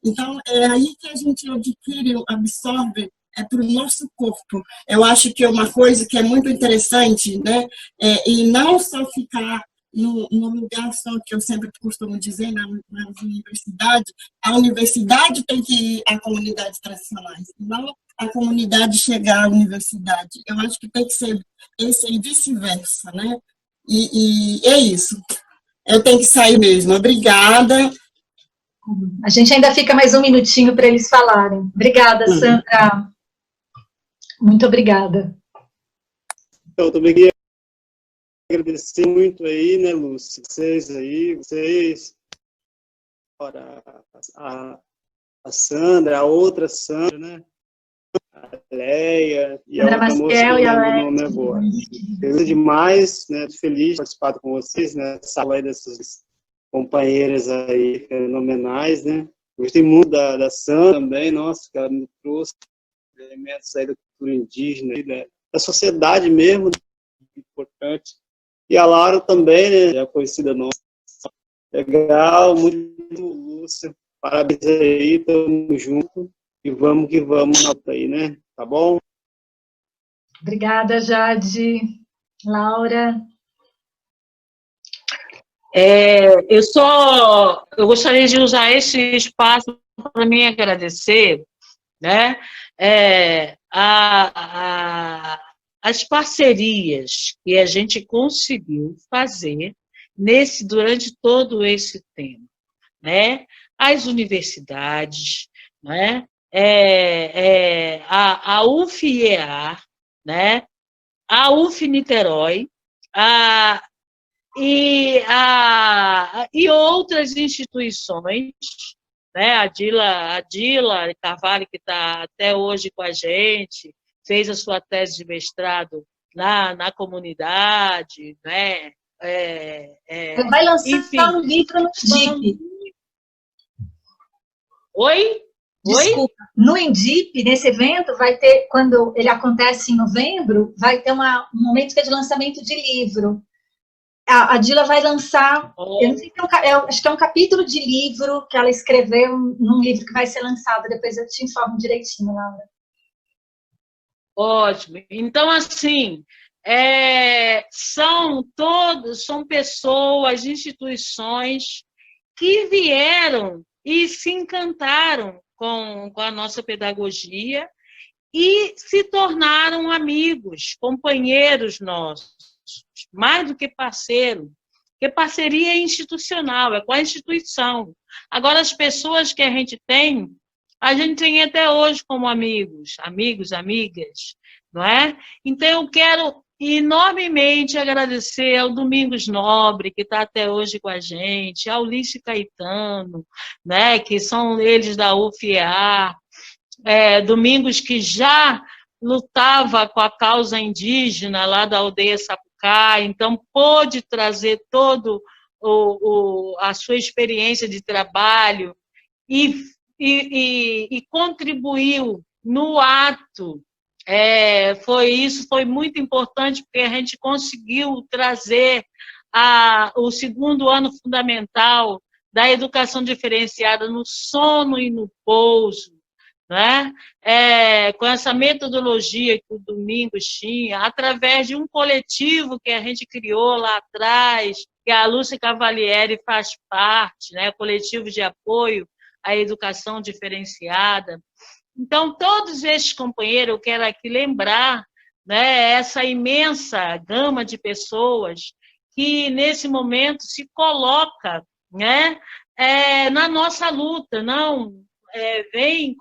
Então, é aí que a gente adquire, absorve para o nosso corpo. Eu acho que é uma coisa que é muito interessante, né? E não só ficar no lugar só que eu sempre costumo dizer nas universidades, a universidade tem que ir à comunidades tradicionais, não a comunidade chegar à universidade. Eu acho que tem que ser esse e vice-versa, né? E é isso. Eu tenho que sair mesmo. Obrigada. A gente ainda fica mais um minutinho para eles falarem. Obrigada, Sandra. Muito obrigada. Eu também queria agradecer muito aí, né, Lúcia? Vocês, a Sandra, a outra Sandra, né? A Leia e a outra moça que eu lembro o nome agora. Feliz demais, né? Feliz de participar com vocês, né? Sala aí dessas companheiras aí fenomenais, né? Gostei muito da Sandra também, nossa, que ela me trouxe elementos aí da cultura indígena, da sociedade mesmo, importante. E a Laura também, né, é conhecida nossa. Legal, muito, Lúcia. Parabéns aí, tamo junto. E vamos que vamos aí, né? Tá bom? Obrigada, Jade. Laura? Eu gostaria de usar esse espaço para me agradecer, né? As parcerias que a gente conseguiu fazer durante todo esse tempo, né? As universidades, né? A UFIEA, né? A UF Niterói, e outras instituições, né? A Dila Carvalho, que está até hoje com a gente, fez a sua tese de mestrado na comunidade, né? Vai lançar um livro no INDIP. Oi? Desculpa, no INDIP, nesse evento, vai ter, quando ele acontece em novembro, vai ter um momento que é de lançamento de livro. A Dila vai lançar, eu não sei se acho que é um capítulo de livro que ela escreveu num livro que vai ser lançado, depois eu te informo direitinho, Laura. Ótimo. Então, assim, são pessoas, instituições que vieram e se encantaram com a nossa pedagogia e se tornaram amigos, companheiros nossos, mais do que parceiro, porque parceria é institucional, é com a instituição. Agora, as pessoas que a gente tem até hoje como amigas, não é? Então, eu quero enormemente agradecer ao Domingos Nobre, que está até hoje com a gente, ao Lício Caetano, né, que são eles da UFEA, Domingos que já lutava com a causa indígena lá da aldeia Sapucá, então pôde trazer todo a sua experiência de trabalho e contribuiu no ato. Foi muito importante, porque a gente conseguiu trazer o segundo ano fundamental da educação diferenciada no sono e no pouso, né? Com essa metodologia que o Domingos tinha, através de um coletivo que a gente criou lá atrás, que a Lúcia Cavalieri faz parte, né? Coletivo de apoio à educação diferenciada. Então, todos esses companheiros, eu quero aqui lembrar, né, essa imensa gama de pessoas que, nesse momento, se coloca, né, na nossa luta, não vem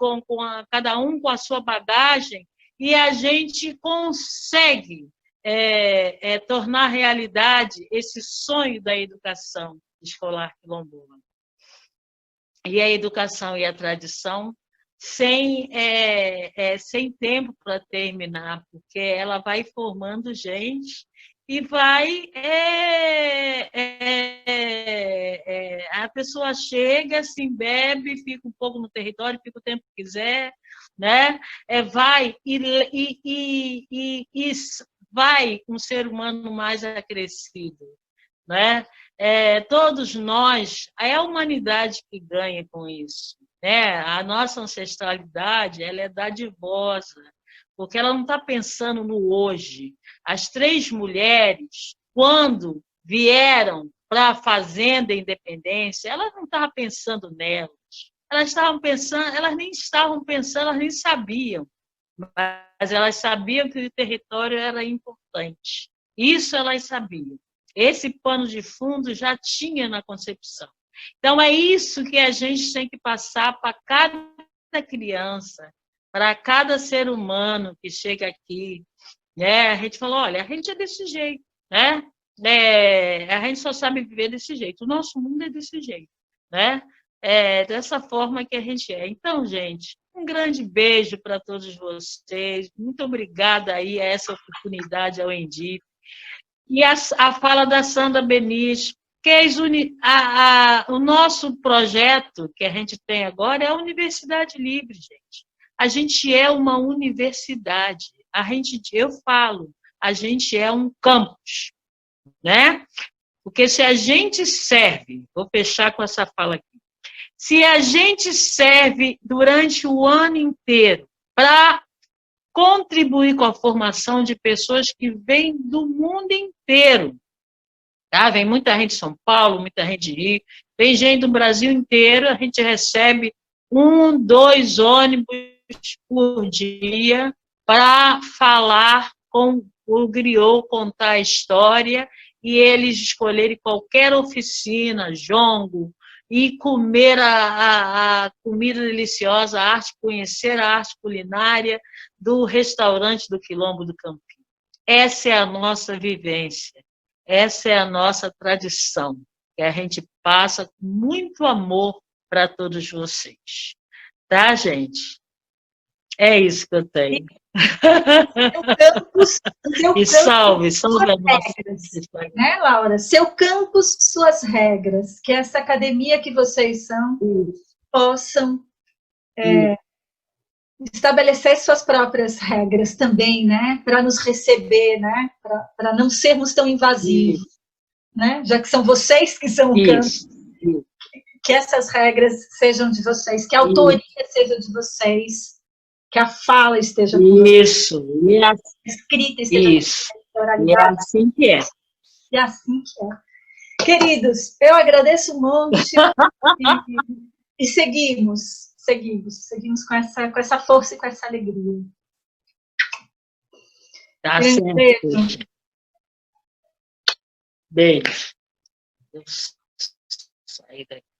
cada um com a sua bagagem e a gente consegue tornar realidade esse sonho da educação escolar quilombola. E a educação e a tradição sem tempo para terminar, porque ela vai formando gente e vai... a pessoa chega, se embebe, fica um pouco no território, fica o tempo que quiser, né? Vai vai um ser humano mais acrescido, né? Todos nós, é a humanidade que ganha com isso, né? A nossa ancestralidade, ela é dadivosa, porque ela não está pensando no hoje. As 3 mulheres, quando vieram para a Fazenda Independência, elas não estavam pensando nelas. Elas estavam pensando, elas nem estavam pensando, elas nem sabiam. Mas elas sabiam que o território era importante. Isso elas sabiam. Esse pano de fundo já tinha na concepção. Então, é isso que a gente tem que passar para cada criança, para cada ser humano que chega aqui. Né? A gente falou, olha, a gente é desse jeito, né? A gente só sabe viver desse jeito. O nosso mundo é desse jeito, né? Dessa forma que a gente é. Então, gente, um grande beijo para todos vocês. Muito obrigada aí a essa oportunidade ao Endip. E a fala da Sandra Benício, que o nosso projeto que a gente tem agora é a Universidade Livre, gente. A gente é uma universidade. Eu falo, a gente é um campus, né? Porque se a gente serve, vou fechar com essa fala aqui, se a gente serve durante o ano inteiro para contribuir com a formação de pessoas que vêm do mundo inteiro, tá? Vem muita gente de São Paulo, muita gente de Rio, vem gente do Brasil inteiro, a gente recebe 1, 2 ônibus por dia para falar com o griot, contar a história, e eles escolherem qualquer oficina, jongo, e comer a comida deliciosa, conhecer a arte culinária do restaurante do Quilombo do Campinho. Essa é a nossa vivência, essa é a nossa tradição, que a gente passa com muito amor para todos vocês. Tá, gente? É isso que eu tenho. E salve a nossa... Né, Laura? Seu campus, suas regras, que essa academia que vocês são possam estabelecer suas próprias regras também, né? Para nos receber, né? Para não sermos tão invasivos, né? Já que são vocês que são o campus, que essas regras sejam de vocês, que a autoria seja de vocês, que a fala esteja com vocês. A escrita esteja com vocês. E é assim que é. E assim que é. Queridos, eu agradeço um monte e seguimos com essa força e com essa alegria. Tá certo. Beijo. Beijo. Deixa eu sair daqui.